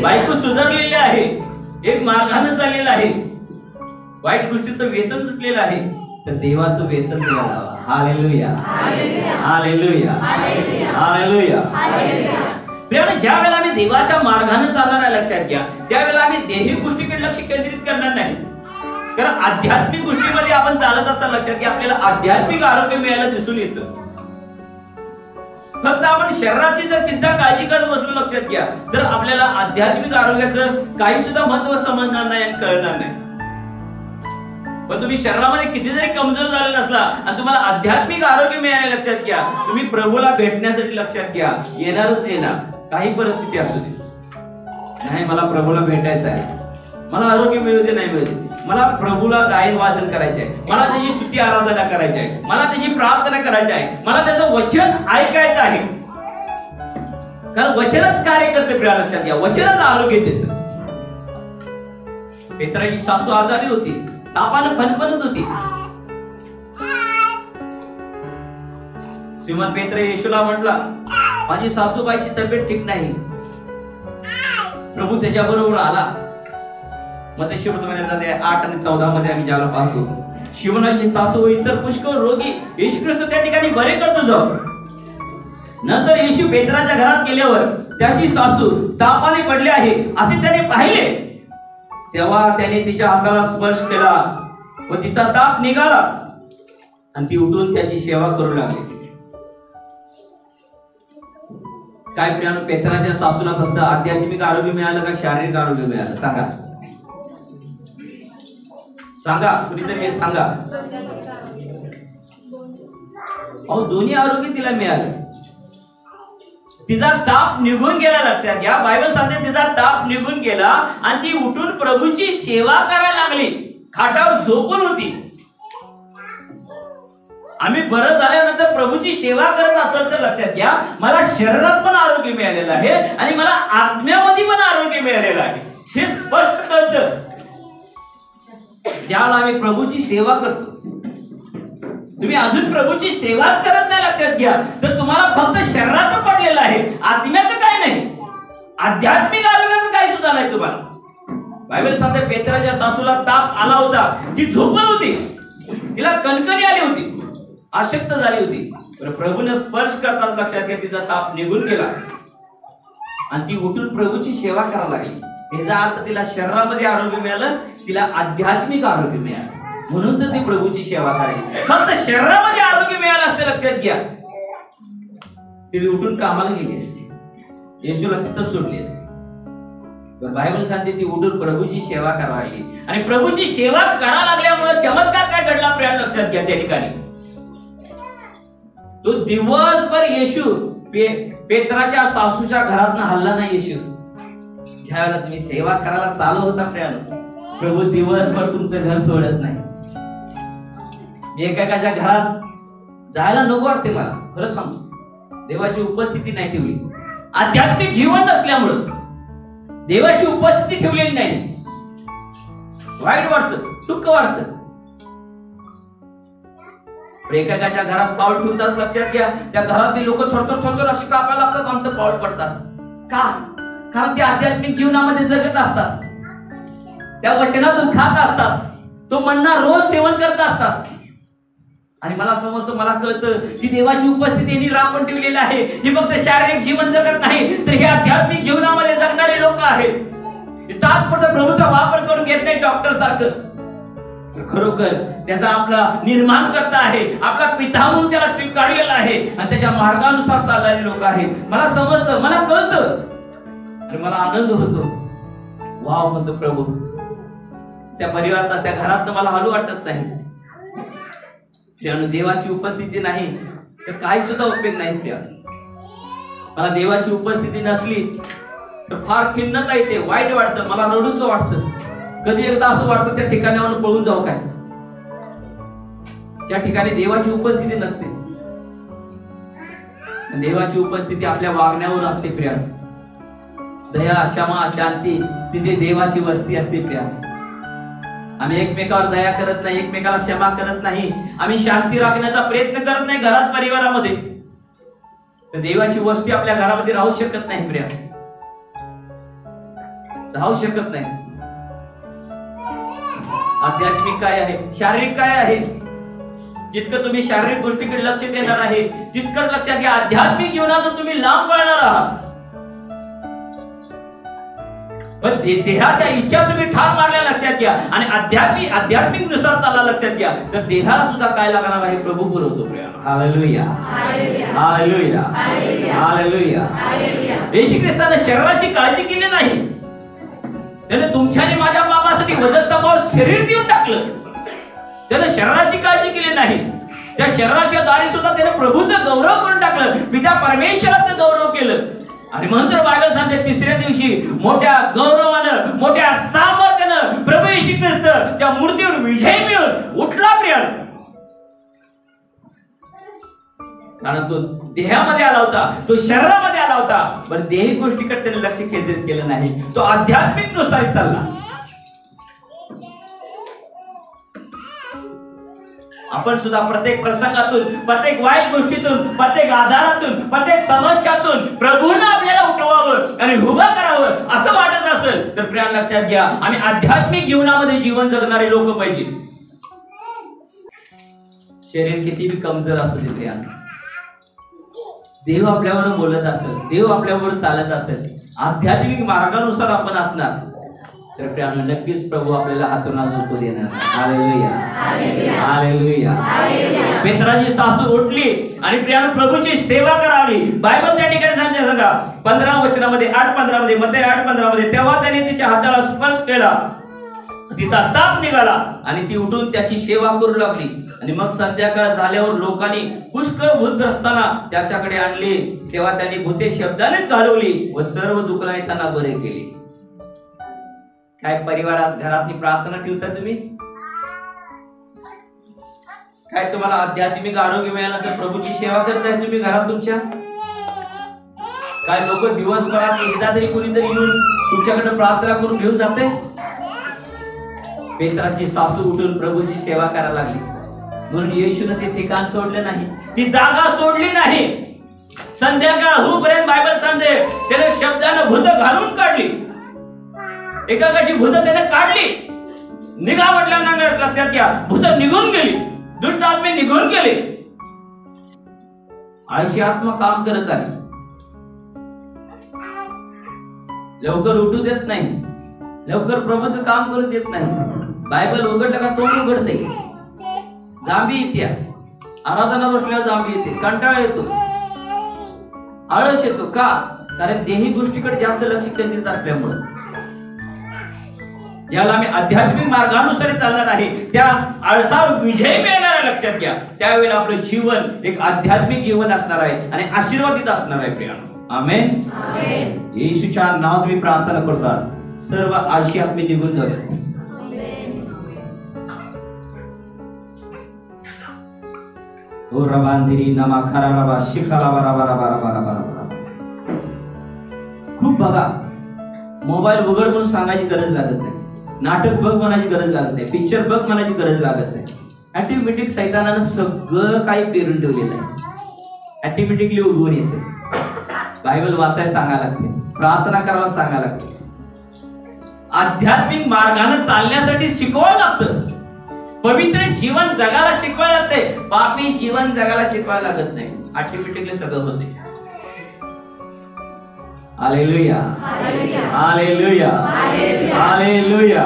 बायको सुधारलेली आहे, एक मार्गाने चाललेला आहे, वाईट गोष्टीचं व्यसन सुटलेलं आहे, तर देवाचं व्यसन तिला लावा. Hallelujah hallelujah hallelujah. ज्या वेळेला आम्ही देवाच्या मार्गाने चालणार आहे, लक्षात घ्या त्यावेळेला आम्ही देही गोष्टीकडे लक्ष केंद्रित करणार नाही. कारण आध्यात्मिक गोष्टीमध्ये आपण चालत असताना, लक्षात घ्या आपल्याला आध्यात्मिक आरोग्य मिळायला दिसून येतं. फक्त आपण शरीराची जर चिंता काळजी करत बसलो, लक्षात घ्या तर आपल्याला आध्यात्मिक आरोग्याचं काही सुद्धा महत्व समजणार नाही आणि कळणार नाही. पण तुम्ही शरीरामध्ये किती जरी कमजोर झालेला असला आणि तुम्हाला आध्यात्मिक आरोग्य मिळाले, लक्षात घ्या तुम्ही प्रभूला भेटण्यासाठी, लक्षात घ्या येणारच येणार, काही परिस्थिती असू दे. नाही मला प्रभूला भेटायचं आहे, मला आरोग्य मिळू दे नाही मिळू दे, मला प्रभूला गायन वादन करायचं आहे, मला त्याची स्तुती आराधना करायची आहे, मला त्याची प्रार्थना करायची आहे, मला त्याचं वचन ऐकायचं आहे. कारण वचनच कार्य करते, प्रिय लक्षात घ्या वचनच आरोग्य देतं. पेत्राची सासू आजारी होती, तापानं फणफणत होती. सिमोन पेत्र येशूला म्हटला माझी सासूबाईची तब्येत ठीक नाही. प्रभू त्याच्या बरोबर आला. मत्ती शिवमध्ये 8 आणि 14 मध्ये आम्ही ज्याला पाहतो शिवनाची सासू व इतर पुष्कळ रोगी येशू ख्रिस्त त्या ठिकाणी बरे करतो जाऊ. नंतर येशू पेत्राच्या घरात गेल्यावर त्याची सासू तापाने पडली आहे असे त्याने पाहिले. तेव्हा त्याने तिच्या हाताला स्पर्श केला व तिचा ताप निघाला आणि ती उठून त्याची सेवा करू लागली. काय प्रियानो, पेत्राच्या सासूला फक्त आध्यात्मिक आरोग्य मिळालं का शारीरिक आरोग्य मिळालं? सांगा सांगा, कुणीतरी सांगा. अहो दोन्ही आरोग्य तिला मिळालं. तिचा ताप निघून गेला. लक्षात घ्या, बायबल सांगते तिचा ताप निघून गेला आणि ती उठून प्रभूची सेवा करायला लागली. खाटावर झोपून होती. आम्ही बरं झाल्यानंतर प्रभूची सेवा करत असेल तर लक्षात घ्या, मला शरीरात पण आरोग्य मिळालेलं आहे आणि मला आत्म्यामध्ये पण आरोग्य मिळालेलं आहे. हे स्पष्ट कळतं ज्यावेळेला आम्ही प्रभूची सेवा करतो. तुम्ही अजून प्रभूची सेवाच करत नाही लक्षात घ्या, तर तुम्हाला फक्त शरीराचं पडलेलं आहे, आत्म्याचं काय नाही, आध्यात्मिक आरोग्याचं काही सुद्धा नाही तुम्हाला. बायबल सांगते पेत्राच्या सासूला ताप आला होता, ती झोपत होती, तिला कणकणी आली होती, अशक्त झाली होती. प्रभूने स्पर्श करताच लक्षात घ्या तिचा ताप निघून गेला आणि ती उठून प्रभूची सेवा करायला लागली. याचा अर्थ तिला शरीरामध्ये आरोग्य मिळालं, तिला आध्यात्मिक आरोग्य मिळालं, म्हणून तर ती प्रभूची सेवा करायची. फक्त शरीरामध्ये आरोग्य मिळालं असते लक्षात घ्या, ती उठून कामाला गेली असती, येशूला तिथं सोडली असती. बायबल सांगते ती उठून प्रभूची सेवा करायला लागली आणि प्रभूची सेवा करायला लागल्यामुळे चमत्कार काय घडला प्रिय लक्षात घ्या. त्या ठिकाणी तो दिवसभर येशू पेत्राच्या सासूच्या घरात हल्ला नाही. येशू ज्यावेळेला तुम्ही सेवा करायला चालू होता प्रियानो, प्रभू दिवसभर तुमचं घर सोडत नाही. एकेकाच्या घरात जायला नको वाटते मला, खरं सांगतो. देवाची उपस्थिती नाही ठेवली, आध्यात्मिक जीवन नसल्यामुळं देवाची उपस्थिती ठेवलेली नाही. वाईट वाटतं, दुःख वाटतं. एकेकाच्या घरात पाऊल ठेवतात लक्षात घ्या, त्या घरातली लोक थोडं थोडं अशी कापायला लागतात, आमचं पाऊल पडतात. का? कारण ते आध्यात्मिक जीवनामध्ये जगत असतात, त्या वचनातून खात असतात, तो म्हणणा रोज सेवन करत असतात. आणि मला समजतं, मला कळतं की देवाची उपस्थिती यांनी राखून ठेवलेली आहे. ही फक्त शारीरिक जीवन जगत नाही, तर हे आध्यात्मिक जीवनामध्ये जगणारे लोक आहेत. तात्पुरता प्रभूचा वापर करून घेत नाही डॉक्टर सारखं, खरोखर त्याचा आपला निर्माण करता आहे, आपला पिता म्हणून त्याला स्वीकारलेला आहे आणि त्याच्या मार्गानुसार चालणारे लोक आहेत. मला समजतं, मला कळतं आणि मला आनंद होतो. वाव म्हणतो प्रभू, त्या परिवारात त्या घरात मला हलू वाटत नाही. प्रियानो, देवाची उपस्थिती नाही तर काही सुद्धा उपयोग नाही. प्रिया, मला देवाची उपस्थिती नसली तर फार खिन्नता येते, वाईट वाटतं, मला रडूसं वाटतं. कधी एकदा असं वाटतं त्या ठिकाणावरून पळून जाऊ काय, ज्या ठिकाणी देवाची उपस्थिती नसते. देवाची उपस्थिती आपल्या वागण्यावर असते. प्रिया, दया, क्षमा, शांती, तिथे देवाची वस्ती असते. प्रिया, आम्ही एकमेकावर दया करत नाही, एकमेकाला क्षमा करत नाही, आम्ही शांती राखण्याचा प्रयत्न करत नाही घरात परिवारामध्ये, तर देवाची वस्ती आपल्या घरामध्ये राहू शकत नाही. प्रिया, राहू शकत नाही. आध्यात्मिक काय आहे, शारीरिक काय आहे, जितकं तुम्ही शारीरिक गोष्टीकडे लक्ष देणार आहे तितकंच लक्षात घ्या आध्यात्मिक जीवनातून तुम्ही लांब पळणार आहात. पण देहाच्या इच्छा तुम्ही ठार मारल्या लक्षात घ्या आणि आध्यात्मिक नुसार चालला लक्षात घ्या, तर देहाला सुद्धा काय लागणार आहे प्रभू पुरवतो. Hallelujah, hallelujah, hallelujah. येशू ख्रिस्ताने शरीराची काळजी केली नाही, त्याने तुमच्या आणि माझ्या पापासाठी वधस्तंभावर शरीर देऊन टाकलं. त्याने शरीराची काळजी केली नाही, त्या शरीराच्या दारी सुद्धा त्याने प्रभूचं गौरव करून टाकलं, पिता परमेश्वराचं गौरव केलं. आणि म्हणतो बायबल सांगते तिसऱ्या दिवशी मोठ्या गौरवानं, मोठ्या सामर्थ्यानं प्रभू येशू ख्रिस्त त्या मूर्तीवर विजय मिळून उठला. प्रिय, कारण तो देहामध्ये आला होता, तो शरीरामध्ये आला होता, पण देही गोष्टीकडे त्याने लक्ष केंद्रित केलं नाही, तो आध्यात्मिक नुसार चालला. आपण सुद्धा प्रत्येक प्रसंगातून, प्रत्येक वाईट गोष्टीतून, प्रत्येक आजारातून, प्रत्येक समस्यातून प्रभूंना आपल्याला उठवावं आणि उभं करावं असं वाटत असेल तर प्रिय लक्षात घ्या, आम्ही आध्यात्मिक जीवनामध्ये जीवन जगणारे लोक पाहिजे. शरीर किती बी कमजोर असू दे प्रिया, देव आपल्यावर बोलत असेल, देव आपल्यावर चालत असेल, आध्यात्मिक मार्गानुसार आपण असणार तर प्रियानो नक्कीच प्रभू आपल्याला हातून झोपू देणार. Hallelujah, hallelujah. पेत्राची सासू उठली आणि प्रियानो प्रभूची सेवा करावी. बायबल त्या ठिकाणी सांगते बघा 15 वचनामध्ये 8:15 मध्ये, मत्ती 8:15 मध्ये, तेव्हा त्याने तिच्या हाताला स्पर्श केला तिचा ताप निघाला आणि ती उठून त्याची सेवा करू लागली. आणि मग संध्याकाळ झाल्यावर लोकांनी पुष्कळ भूतग्रस्तांना त्याच्याकडे आणले. तेव्हा त्यांनी भूते शब्दानेच घालवली व सर्व दुःखलाही त्यांना बरे केले. काय परिवारात घरातली प्रार्थना ठेवता तुम्ही? काय तुम्हाला आध्यात्मिक आरोग्य मिळालं तर प्रभूची सेवा करताय तुम्ही घरात तुमच्या? काय लोक दिवसभरात एकदा तरी कोणीतरी येऊन तुमच्याकडे प्रार्थना करून घेऊन जाते? पेत्राची सासू उठून प्रभूची सेवा करायला लागली. म्हणून येशूने ते ठिकाण सोडलं नाही, ती जागा सोडली नाही. संध्याकाळ होईपर्यंत बायबल सांगते त्याने शब्दानं भूत घालून काढली. एकाची भूत त्याने काढली. निघा म्हटल्यानंतर लक्षात घ्या, भूत निघून गेली, दुष्ट आत्मे निघून गेले. आळशी आत्मा काम करत आहे, लवकर उठू देत नाही, लवकर प्रभूचं काम करू देत नाही. बायबल उघडलं का तोंड उघडते, जांबी येते, आराधना बसल्यावर जांबी येते, कंटाळा येतो, आळस येतो. का? कारण देही गोष्टीकडे जास्त लक्ष केंद्रित असल्यामुळे. ज्याला आम्ही आध्यात्मिक मार्गानुसार चालणार आहे त्या आळसावर विजय मिळणार आहे. लक्षात घ्या, त्यावेळेला आपलं जीवन एक आध्यात्मिक जीवन असणार आहे आणि आशीर्वादित असणार आहे प्रियानो. आमेन. येशूच्या नावात मी प्रार्थना करतो, सर्व आळशी आत्मे निघून जावे. ओ रबांदिरी नमा खरा रबा शिखरा बरा बरा बरा बरा बरा. खूप बघा, मोबाईल उघड म्हणून सांगायची गरज लागत नाही, नाटक बघ म्हणायची गरज लागत नाही, पिक्चर बघ म्हणायची गरज लागत नाही. ऑटोमॅटिक सैतानानं सगळं काही पेरून ठेवलेलं आहे, ऑटोमॅटिकली उगवून येते. बायबल वाचायला सांगायला लागते, प्रार्थना करायला सांगायला लागते. आध्यात्मिक मार्गाने चालण्यासाठी शिकवायला लागतं. पवित्र जीवन जगायला शिकवायला लागते, पापी जीवन जगायला शिकवायला लागत नाही. ऑटोमॅटिकली सगळं होते. Hallelujah, hallelujah, hallelujah.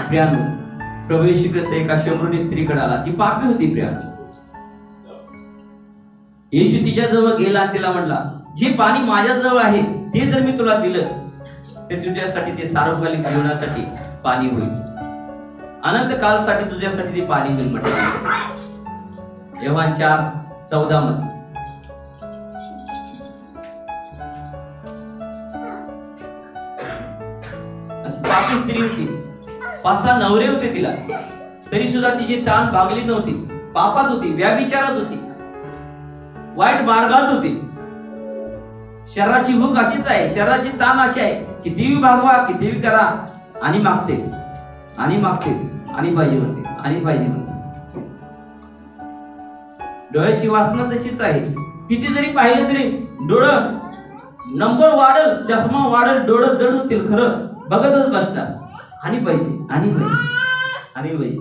प्रियानो, प्रभू येशू ख्रिस्त एका शमरूनी स्त्रीकडे आला, ती पापी होती. प्रियानो, येशू तिच्या जवळ गेला आणि तिला म्हणला, जे पाणी माझ्या जवळ आहे ते जर मी तुला दिलं ते तुझ्यासाठी, ते सार्वकालिक जीवनासाठी पाणी होईल, अनंत कालसाठी तुझ्यासाठी ते पाणी होईल म्हटलं. योहान 4:14 मध्ये पापी स्त्री होती, 5-6 नवरे होते तिला, तरी सुद्धा तिची ताण भागली नव्हती. पापात होती, व्यभिचारात होती, वाईट मार्गात होती. शरीराची भूक अशीच आहे, शरीराची ताण अशी आहे, कितीही भागवा, कितीही करा आणि मागतेच आणि मागतेच आणि पाहिजे म्हणते आणि पाहिजे म्हणते. डोळ्याची वासना तशीच आहे, किती जरी पाहिलं तरी डोळं नंबर वाढल, चष्मा वाढल, डोळं जड होतील, खरं बघतच बसतात. आणि पाहिजे आणि पाहिजे आणि पाहिजे.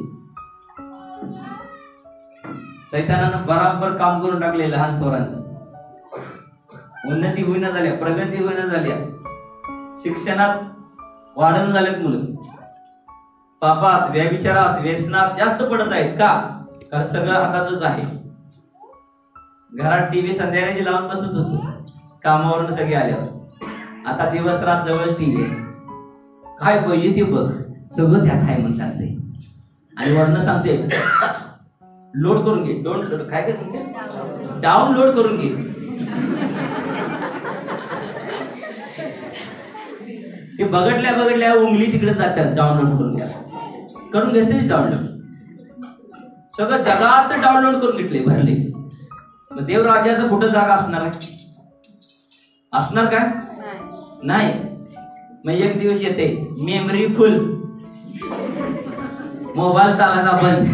सैतानानं बराबर काम करून टाकले लहान थोरांचं. उन्नती होईना झाल्या, प्रगती होईना झाल्या, शिक्षणात वाढण झालेत मुलं, पापात, व्यभिचारात, व्यसनात जास्त पडत आहेत. का? कारण सगळं हातातच आहे. घरात टीव्ही संध्याकाळी लावून बसत होतो, कामावरून सगळे आल्यावर. आता दिवस रात जवळच टीव्ही आहे, काय पाहिजे ते बघ, सगळं त्यात आहे म्हणून सांगते. आणि वरनं सांगते लोड करून घे, काय डाउनलोड करून घे. ते बघडल्या उंगली तिकडे जातात, डाउनलोड करून घ्या, करून घेते डाउनलोड. सगळं जगाचं डाउनलोड करून घेतले, भरले. मग देवराज्याचं कुठं जागा असणार आहे? असणार काय? नाही. मग एक दिवस येते मेमरी फुल, मोबाईल चालायचा बंद.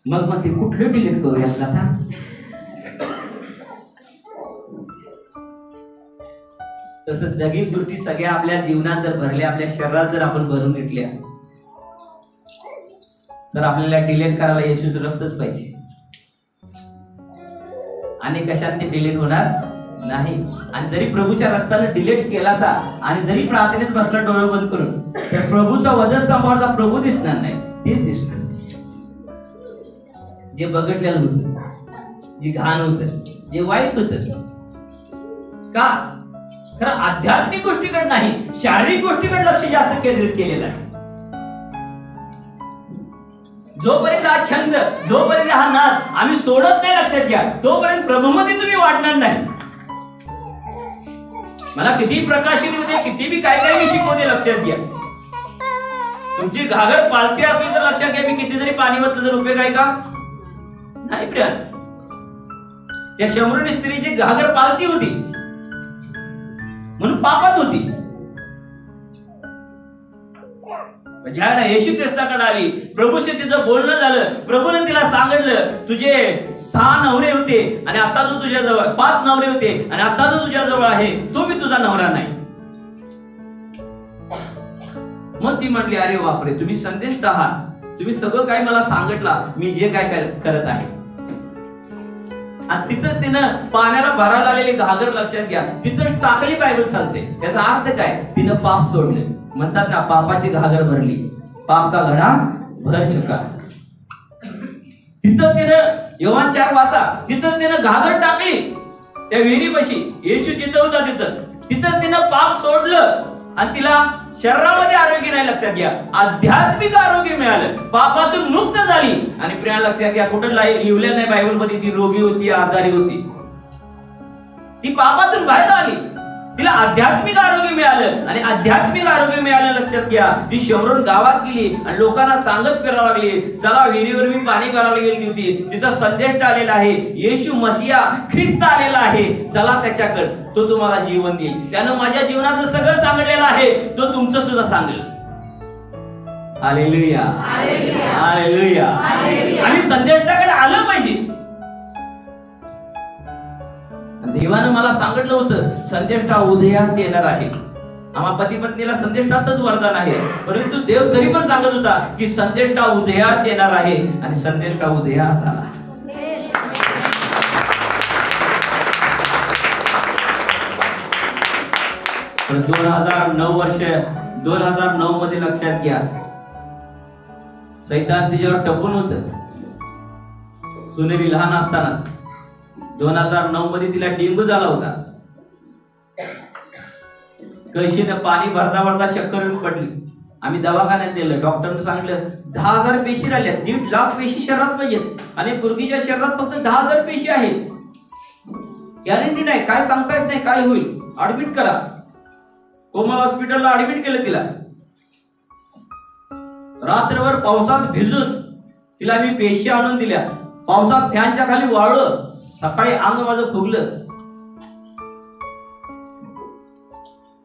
मग ते कुठलं डिलीट करूया आता? तसं जगीत गोष्टी सगळ्या आपल्या जीवनात जर भरल्या, आपल्या शरीरात जर आपण भरून घेतल्या, तर आपल्याला डिलीट करायला येशूचं रक्तच पाहिजे. आणि कशात ते डिलीट होणार नाही. आणि जरी प्रभूच्या रक्ताने डिलीट केलासा आणि जरी प्रार्थनेत बसला डोळे बंद करून, तर प्रभूचा वधस्तंभावरचा प्रभू दिसणार नाही, तेच दिसणार जे बघितलेलं होतं, जे घाण होतं, जे वाईट होतं. का? खरं आध्यात्मिक गोष्टीकडे नाही, शारीरिक गोष्टीकडे लक्ष जास्त केंद्रित केलेलं आहे. जोपर्यंत हा छंद, जोपर्यंत हा नाद आम्ही सोडत नाही, लक्षात घ्या, तोपर्यंत प्रभूमध्ये तुम्ही वाढणार नाही. मला किती प्रकाशित होते, किती बी काय काय मी शिकवते, लक्षात घ्या. तुमची घागर पालती असली तर लक्षात घ्या, मी किती जरी पाणी वतलं तर उपयोग आहे का? नाही प्रिया. त्या शमरूनी स्त्रीची घागर पालती होती म्हणून पापात होती. ज्याला येशू ख्रिस्ताकडे आली, प्रभूशी तिचं बोलणं झालं, प्रभूने तिला सांगितलं, तुझे 6 नवरे होते आणि आता जो तुझ्या जवळ, 5 नवरे होते आणि आता जो तुझ्या जवळ आहे तो मी तुझा नवरा नाही. मग ती म्हटली, अरे बापरे, तुम्ही संदेष्ट आहात, तुम्ही सगळं काय मला सांगितलं, मी जे काय करत आहे. आणि तिथं तिनं पाण्याला भरायला आलेली घागर, लक्षात घ्या, तिथं टाकली बायबल सांगते. त्याचा अर्थ काय? तिनं पाप सोडले. म्हणतात ना, पापाची घागर भरली, पाप का घडा भर चुका. तिथं तिनं योहान 4 वाचा, तिथं तिनं घागर टाकली त्या विहिरीपाशी. येशू जिथं होता तिथं तिनं पाप सोडलं आणि तिला शरीरामध्ये आरोग्य नाही, लक्षात घ्या, आध्यात्मिक आरोग्य मिळालं, पापातून मुक्त झाली. आणि प्रिया लक्षात घ्या, कुठं लिहिलं नाही बायबल मध्ये ती रोगी होती, आजारी होती, ती पापातून बाहेर आली, तिला आध्यात्मिक आरोग्य मिळालं. आणि आध्यात्मिक आरोग्य मिळालं, लक्षात घ्या, ती शमरून गावात गेली आणि लोकांना सांगत फिरायला लागली, चला विहिरीवर मी पाणी भरायला गेली होती, तिथं संदेश आलेला आहे, येशू मसीहा ख्रिस्त आलेला आहे, चला त्याच्याकडे, तो तुम्हाला जीवन देईल. त्यानं माझ्या जीवनाचं सगळं सांगितलेलं आहे, तो तुमचं सुद्धा सांगेल. Hallelujah, hallelujah. आणि संदेशाकडे आलं पाहिजे. देवानं मला सांगितलं होतं, संदेष्टा उदयास येणार आहे. आम्हा पती पत्नीला संदेष्टाचंच वरदान आहे, परंतु देव तरी पण सांगत होता की संदेष्टा उदयास येणार आहे. आणि संदेष्टा उदयास आला. 2009 वर्ष, 2009 मध्ये लक्षात घ्या, सैतान तिच्यावर टपून होत. सुनेरी लहान असतानाच 2009 मध्ये तिला डेंग्यू झाला होता. कैशीने पाणी भरता भरता चक्कर येऊन पडली. आम्ही दवाखान्यात दिलं, डॉक्टरने सांगितलं 10,000 पेशी राहिल्या, 1.5 लाख पेशी शरीरात पाहिजेत आणि पूर्वीच्या शरीरात फक्त 10,000 पेशी आहेत. गॅरंटी नाही, काय सांगता येत नाही काय होईल, ऍडमिट करा. कोमल हॉस्पिटलला ऍडमिट केलं तिला. रात्रभर पावसात भिजून तिला मी पेशी आणून दिल्या. पावसात फॅनच्या खाली वाळलं, सकाळी अंग माझं फुगलं.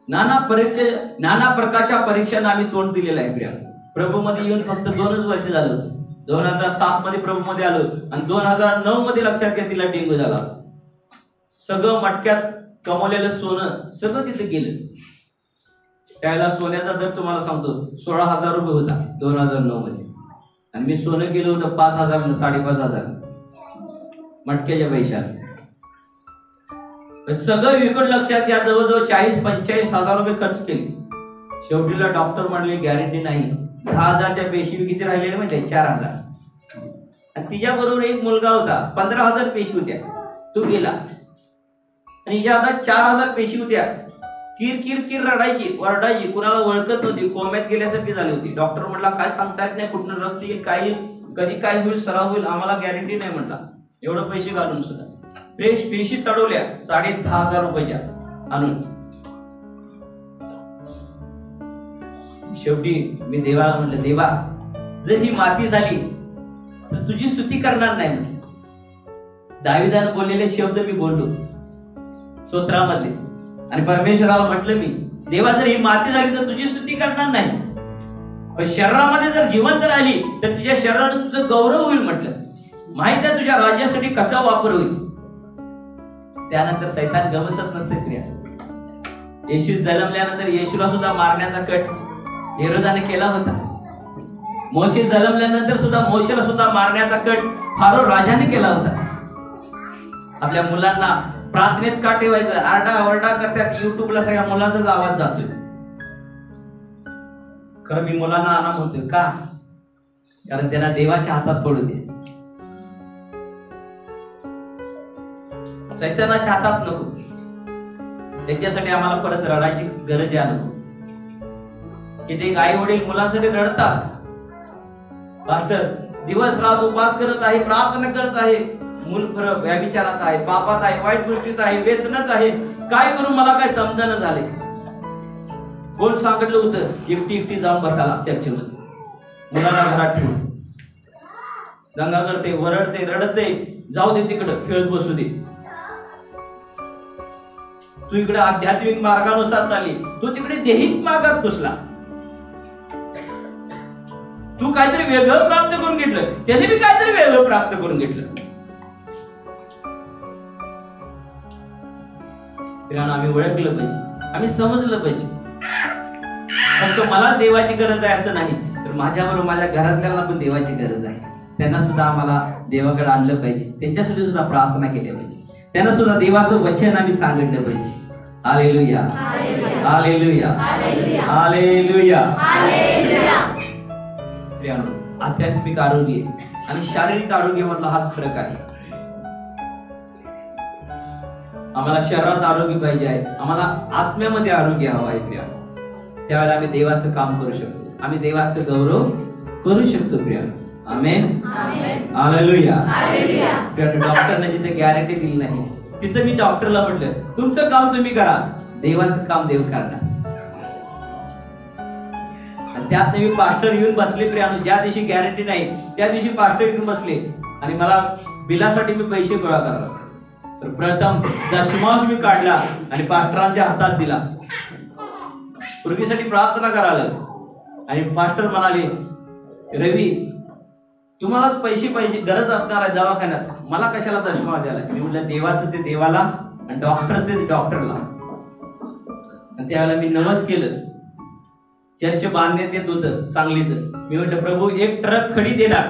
नाना प्रकारच्या परीक्षांना आम्ही तोंड दिलेलं आहे. प्रिया, प्रभू मध्ये येऊन फक्त 2च वर्ष झालं होतं. 2007 मध्ये प्रभू मध्ये आलो आणि 2009 मध्ये लक्षात घ्या तिला डेंग्यू झाला. सगळं मटक्यात कमवलेलं सोनं सगळं तिथे गेलं. त्यावेळेला सोन्याचा दर तुम्हाला सांगतो 16,000 रुपये होता 2009 मध्ये. आणि मी सोनं केलं होतं 5,000 5,500 मटक्याच्या पैशात. सगळं विकत, लक्षात घ्या, जवळजवळ 40-45,000 रुपये खर्च केले. शेवटीला डॉक्टर म्हणले गॅरंटी नाही. 10,000च्या पेशी किती राहिलेल्या माहिती, 4,000. आणि तिच्या बरोबर एक मुलगा होता, 15,000 पेशी होत्या, तो गेला. आणि हिच्या हातात 4,000 पेशी होत्या. किर किर किर रडायची, वरडायची, कुणाला ओळखत नव्हती, कोम्यात गेल्यासारखी झाली होती. डॉक्टर म्हटला काय सांगता येत नाही, कुठनं रक्त येईल, काय येईल, कधी काय होईल, सराव होईल, आम्हाला गॅरंटी नाही म्हटला. एवढं पैसे घालून सुद्धा फ्रेश पेशी चढवल्या 10,500 रुपयाच्या आणून. शेवटी मी देवाला म्हटलं, देवा जर ही माती झाली तर तुझी स्तुती करणार नाही. दाविदाने बोललेले शब्द मी बोललो स्तोत्रामधले. आणि परमेश्वराला म्हटलं मी, देवा जर ही माती झाली तर तुझी स्तुती करणार नाही, पण शरीरामध्ये जर जिवंत राहिली तर तुझ्या शरीराने तुझं गौरव होईल. म्हटलं माहित आहे तुझ्या राज्यासाठी कसा वापर होईल. त्यानंतर सैतान गमसत नसते. प्रिया, येशू जन्मल्यानंतर येशूला सुद्धा मारण्याचा कट हेरोदाने केला होता. मोशे जन्मल्यानंतर सुद्धा मोशेला सुद्धा मारण्याचा कट फारो राजाने केला होता. आपल्या मुलांना प्रार्थनेत का ठेवायचं, आरडा ओरडा करतात, युट्यूबला सगळ्या मुलांचाच आवाज जातोय. खरं मी मुलांना आणा म्हणतोय का, कारण त्यांना देवाच्या हातात पडू दे, सैतानाच्या हातात नको. त्याच्यासाठी आम्हाला परत रडायची गरज आहे. किती आई वडील मुलांसाठी रडतात. पास्टर दिवस रात उपवास करत आहे, प्रार्थना करत आहे, मूल व्यभिचारात आहे, पापात आहे, वाईट गोष्टीत आहे, व्यसनात आहे, काय करू मला काय समजणं झाले. कोण सांगितलं होतं एकटी जाऊन बसायला चर्चेमध्ये, मुलाला घरात ठेवून. दंगा करते, वरडते, रडते, जाऊ दे तिकडं, खेळत बसू दे. तू इकडे आध्यात्मिक मार्गानुसार चालली, तू तिकडे देहिक मार्गात घुसला. तू काहीतरी वेगळं प्राप्त करून घेतलं, त्याने बी काहीतरी वेगळं प्राप्त करून घेतलं. आम्ही ओळखलं पाहिजे, आम्ही समजलं पाहिजे. फक्त मला देवाची गरज आहे असं नाही, तर माझ्याबरोबर माझ्या घरातल्यांना पण देवाची गरज आहे. त्यांना सुद्धा आम्हाला देवाकडे आणलं पाहिजे, त्यांच्यासाठी सुद्धा प्रार्थना केली पाहिजे, त्यांना सुद्धा देवाचं वचन आम्ही सांगितलं पाहिजे. Hallelujah, hallelujah, hallelujah. आध्यात्मिक आरोग्य आणि शारीरिक आरोग्य मधला हाच फरक आहे. आम्हाला शरीरात आरोग्य पाहिजे आहे, आम्हाला आत्म्यामध्ये आरोग्य हवं आहे. प्रिया, त्यावेळेला आम्ही देवाचं काम करू शकतो, आम्ही देवाचं गौरव करू शकतो. प्रिया, आमेन, हालेलुया. डॉक्टरने जिथे गॅरंटी दिली नाही तिथं मी डॉक्टरला म्हटलं तुमचं काम तुम्ही करा, देवाचं काम देव करणार. त्यात मी पास्टर येऊन बसले. प्रियानो, ज्या दिवशी गॅरंटी नाही त्या दिवशी पास्टर येऊन बसले आणि मला बिलासाठी मी पैसे गोळा करला. तर प्रथम दशमांश मी काढला आणि पास्टरांच्या हातात दिला. पूर्वीसाठी प्रार्थना करायला आणि पास्टर म्हणाले, रवी तुम्हालाच पैसे पाहिजे, गरज असणार आहे दवाखान्यात, मला कशाला दशमा द्यायला. मी म्हटलं देवाचं ते देवाला आणि डॉक्टरचं ते डॉक्टरला. आणि त्यावेळेला मी नमस केलं. चर्च बांधण्यात येत होतं सांगलीचं. मी म्हटलं प्रभू एक ट्रक खडी देणार,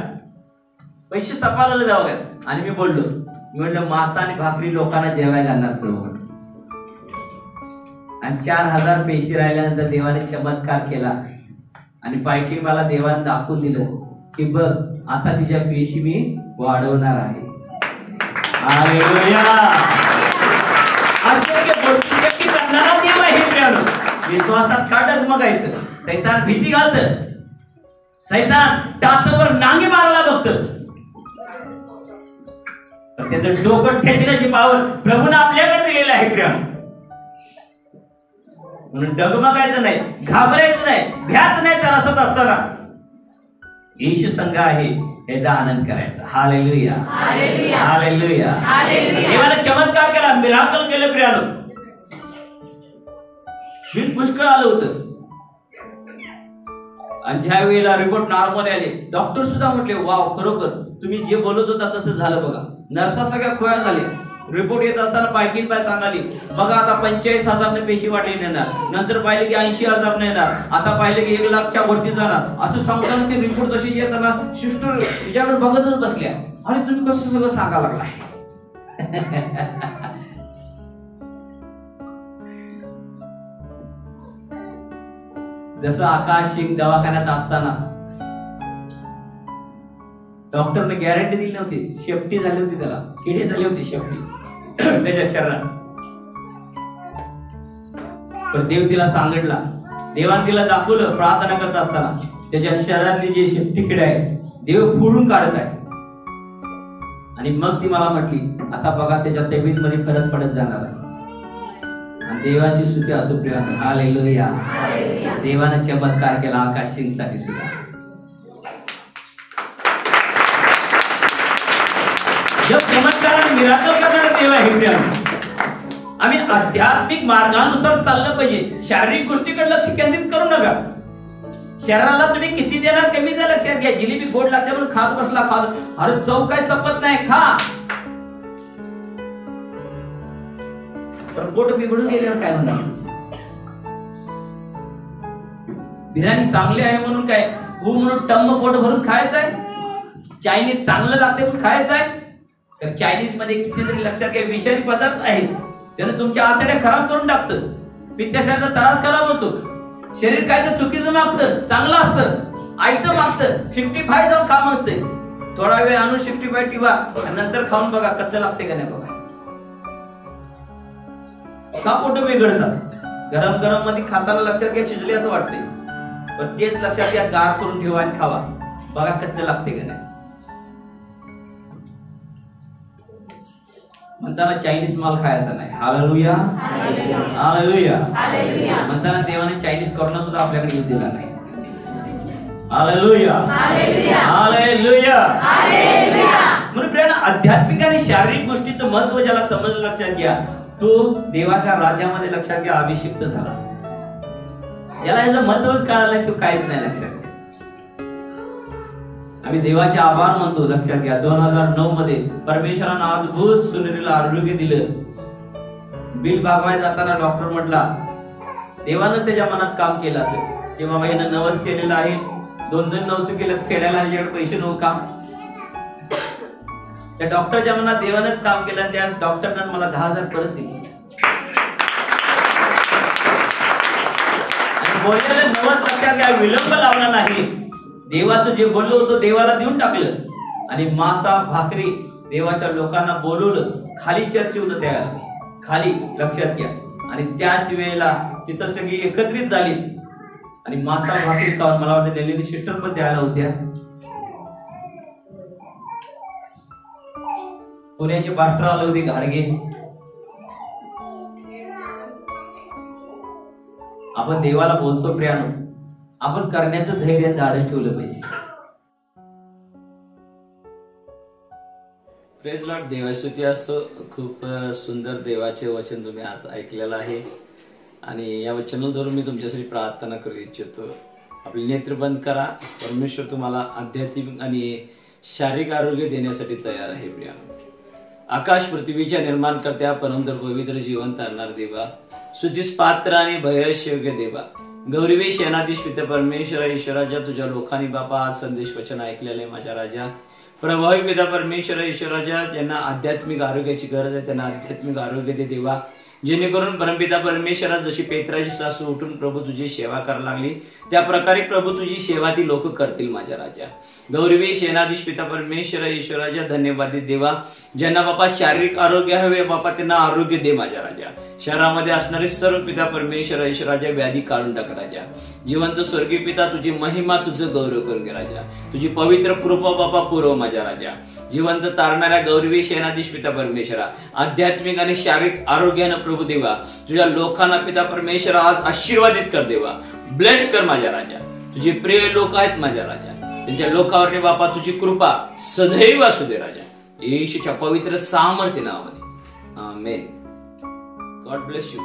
पैसे सपाला जावं काय. आणि मी बोललो, मी म्हटलं मासा आणि भाकरी लोकांना जेवायला घालणार प्रभू. आणि 4000 पेशी राहिल्यानंतर देवाने चमत्कार केला आणि पैकी मला देवाने दाखवून दिलं की बघ आता तिच्या पेशी मी वाढवणार आहे. विश्वासात का डगमगायचं? सैतान भीती घालत, सैतान टाचवर नांगे मारायला बघत. त्याचं डोकं ठेचण्याची पावर प्रभूने आपल्याकडे दिलेलं आहे. प्रिय म्हणून डगमगायचं नाही, घाबरायचं नाही, भ्याच नाही. तर असत असताना येशू संघ आहे याचा आनंद करायचा. Hallelujah, hallelujah, hallelujah. देवाने चमत्कार केला, मिराकल केलं. प्रियानो, बिल पुष्कळ आलं होतं. आणि ज्या वेळेला रिपोर्ट नॉर्मल आले, डॉक्टर सुद्धा म्हटले वाव, खरोखर तुम्ही जे बोलत होता तसं झालं बघा. नर्सा सगळ्या खोया झाल्या. रिपोर्ट येत असताना पायकीन पाय सांगाली बघा आता 45,000 ने पेशी वाढली नेणार, नंतर पाहिले की 80,000 नेणार, आता पाहिले की 1,00,000च्या वरती जाणार. असं सांगताना ते रिपोर्ट जशी येताना सिस्टर तिच्याकडे बघतच बसल्या. अरे तुम्ही कसं सगळं सांगा लागलाय. जसं आकाश सिंग दवाखान्यात असताना डॉक्टरने गॅरंटी दिली नव्हती, शेफ्टी झाली होती, त्याला किडे झाली होती शेफ्टी त्याच्या शरीरात. पण देव तिला सांगितला, देवाने तिला दाखवलं प्रार्थना करत असताना त्याच्या शरीरातली जे शेफ्टी किडे आहे देव फोडून काढत आहे. आणि मग ती मला म्हटली आता बघा त्याच्या तब्येतीमध्ये फरक पडत जाणार आहे. देवाची स्तुती असो प्रियानो, हालेलुया. देवाने चमत्कार केला आकाश सिंग साठी सुद्धा. चमत्कार मिराकल करणारा देव आहे प्रियानो. आम्ही आध्यात्मिक मार्गानुसार चाललं पाहिजे. शारीरिक गोष्टीकडे लक्ष केंद्रित करू नका. शरीराला तुम्ही किती देणार कमीचा लक्षात घ्या. जिलेबी गोड लागते म्हणून खात बसला, खात, अरे चव काय संपत नाही, खा. पोट बिघडून गेल्यावर काय म्हणणार? बिर्याणी चांगली आहे म्हणून काय हो म्हणून टम्म पोट भरून खायचंय? चायनीज चांगलं लागते म्हणून खायचंय? तर चायनीज मध्ये किती जरी लक्षात घ्या विषारी पदार्थ आहे, त्याने तुमच्या आतड्या खराब करून टाकतं, पित्ताशयाचा त्रास खराब होतो. शरीर काय तर चुकीचं मागतं, चांगलं असतं आयतं मागतं. 65 जाऊन खा म्हणते, थोडा वेळ आणून 65 ठेवा नंतर खाऊन बघा कच्चं लागते का नाही बघा. का पोट बिघडतात? गरम गरम मध्ये खाताना लक्षात घ्या शिजले असं वाटते, पण तेच लक्षात घ्या गार करून ठेवा आणि खावा, बघा कच्चं लागते का नाही. म्हणताना चायनीज माल खायचा नाही. Hallelujah hallelujah. म्हणताना देवाने चायनीज कॉर्नर सुद्धा आपल्याकडे येऊ दिला नाही. Hallelujah hallelujah. म्हणून प्रियांनो, आध्यात्मिक आणि शारीरिक गोष्टीचं महत्व ज्याला समजलं लक्षात घ्या, तो देवाच्या राज्यामध्ये लक्षात घ्या अभिषिक्त झाला. याला याचं महत्वच कळालं नाही, तो काहीच नाही लक्षात घ्या. आम्ही देवाचे आभार मानतो. लक्षात घ्या 2009 मध्ये परमेश्वरानं अद्भुत सुनेरीला आरोग्य दिलं. बिल भागवाय जाताना डॉक्टर म्हटला, देवानं त्याच्या मनात काम केलं असेल की बाबा यानं नवस केलेलं आहे, 2 नवस केलं, खेळायला याच्याकडे पैसे नव्हते का. त्या डॉक्टरच्या मनात देवानंच काम केलं आणि त्या डॉक्टरनं मला 10,000 परत दिले. बोललेलं नवस लक्षात घ्या, विलंब लावला नाही. देवाचं जे बोललो होतं देवाला देऊन टाकलं आणि मासा भाकरी देवाच्या लोकांना बोलवलं. खाली चर्चिवलं त्या खाली, लक्षात घ्या. आणि त्याच वेळेला तिथं सगळी एकत्रित झाली आणि मासा भाकरी खाऊन मला वाटतं नेलेली सिस्टर पण द्यायला होत्या. पुण्याचे पास्टर आले होते घाडगे. आपण देवाला बोलतो प्रियानो, आपण करण्याचं धैर्य धाडस ठेवलं पाहिजे. Praise Lord. देवास्तुती असो. खूप सुंदर देवाचे वचन तुम्ही आज ऐकलेलं आहे आणि या वचनाद्वारे मी तुमच्यासाठी प्रार्थना करू इच्छितो. आपले नेत्र बंद करा. परमेश्वर तुम्हाला आध्यात्मिक आणि शारीरिक आरोग्य देण्यासाठी तयार आहे. प्रिया आकाश पृथ्वीच्या निर्माणकर्त्या परमतर पवित्र जीवन तारणार देवा, स्तुतीस पात्र आणि भययोग्य देवा, गौरवी सेनाधीश पिता परमेश्वर ईश्वराजा, तुझ्या लोकांनी बापा आज संदेश वचन ऐकलेले माझ्या राजा, प्रभावी पिता परमेश्वर ईश्वराजा, ज्यांना आध्यात्मिक आरोग्याची गरज आहे त्यांना आध्यात्मिक आरोग्य दे देवा, जेणेकरून परमपिता परमेश्वरा जशी पेत्राची सासू उठून प्रभू तुझी सेवा करायला लागली त्या प्रकारे प्रभू तुझी सेवा ती लोक करतील माझ्या राजा. गौरवी सेनाधीश पिता परमेश्वर ईश्वराजा, धन्यवाद देवा, ज्यांना बापा शारीरिक आरोग्य हवे बापा त्यांना आरोग्य दे माझ्या राजा. शहरामध्ये असणारे सर्व पिता परमेश्वर ईश्वराजा व्याधी काढून टाक राजा. जिवंत स्वर्गीय पिता तुझी महिमा तुझं गौरव करून घे राजा. तुझी पवित्र कृपा बापा पुरव माझ्या राजा. जिवंत तारणाऱ्या गौरवी सेनाधीश पिता परमेश्वरा, आध्यात्मिक आणि शारीरिक आरोग्यानं प्रभू देवा तुझ्या लोकांना पिता परमेश्वर आज आशीर्वादित कर देवा. ब्लेस कर माझ्या राजा. तुझे प्रिय लोक आहेत माझ्या राजा, त्यांच्या लोकांवर बापा तुझी कृपा सदैव असू दे राजा. येशूच्या पवित्र सामर्थ्य नावाने आमेन. God bless you.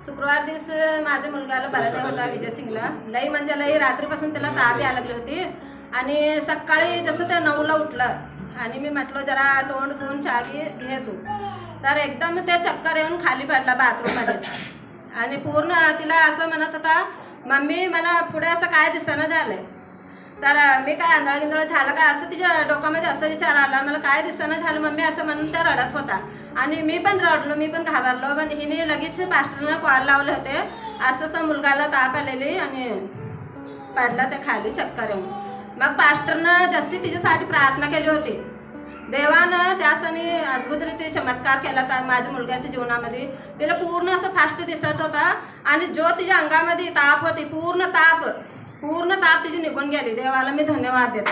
शुक्रवार दिवस माझ्या मुलगाला बरा नाही होता, विजय सिंगला. लई म्हणजे लई रात्रीपासून त्याला ताप यायला लागली होती आणि सकाळी जसं त्या 9ला उठलं आणि मी म्हटलं जरा तोंड धुवून चहा घे तू, तर एकदम ते चक्कर येऊन खाली पडला बाथरूम मध्ये आणि पूर्ण तिला असं म्हणत होता, मम्मी मला पुढे असं काय दिसणं झालंय. तर मी काय आंधळा गिंधळा झालं काय असं तिच्या डोक्यामध्ये असं विचार आला, मला काय दिसणं झालं मम्मी असं म्हणून त्या रडत होता आणि मी पण रडलो, मी पण घाबरलो. पण हिने लगेच पास्टरनं कॉल लावले होते, असं मुलगाला ताप आलेली आणि पडला ते खाली चक्कर येऊन. मग पास्टरनं जशी तिच्यासाठी प्रार्थना केली होती, देवानं त्यासाठी अद्भुतरीत्या चमत्कार केला माझ्या मुलग्याच्या जीवनामध्ये. तिला पूर्ण असं फास्ट दिसत होता आणि जो तिच्या अंगामध्ये ताप होती पूर्ण ताप तिची निघून गेली. देवाला मी धन्यवाद देते.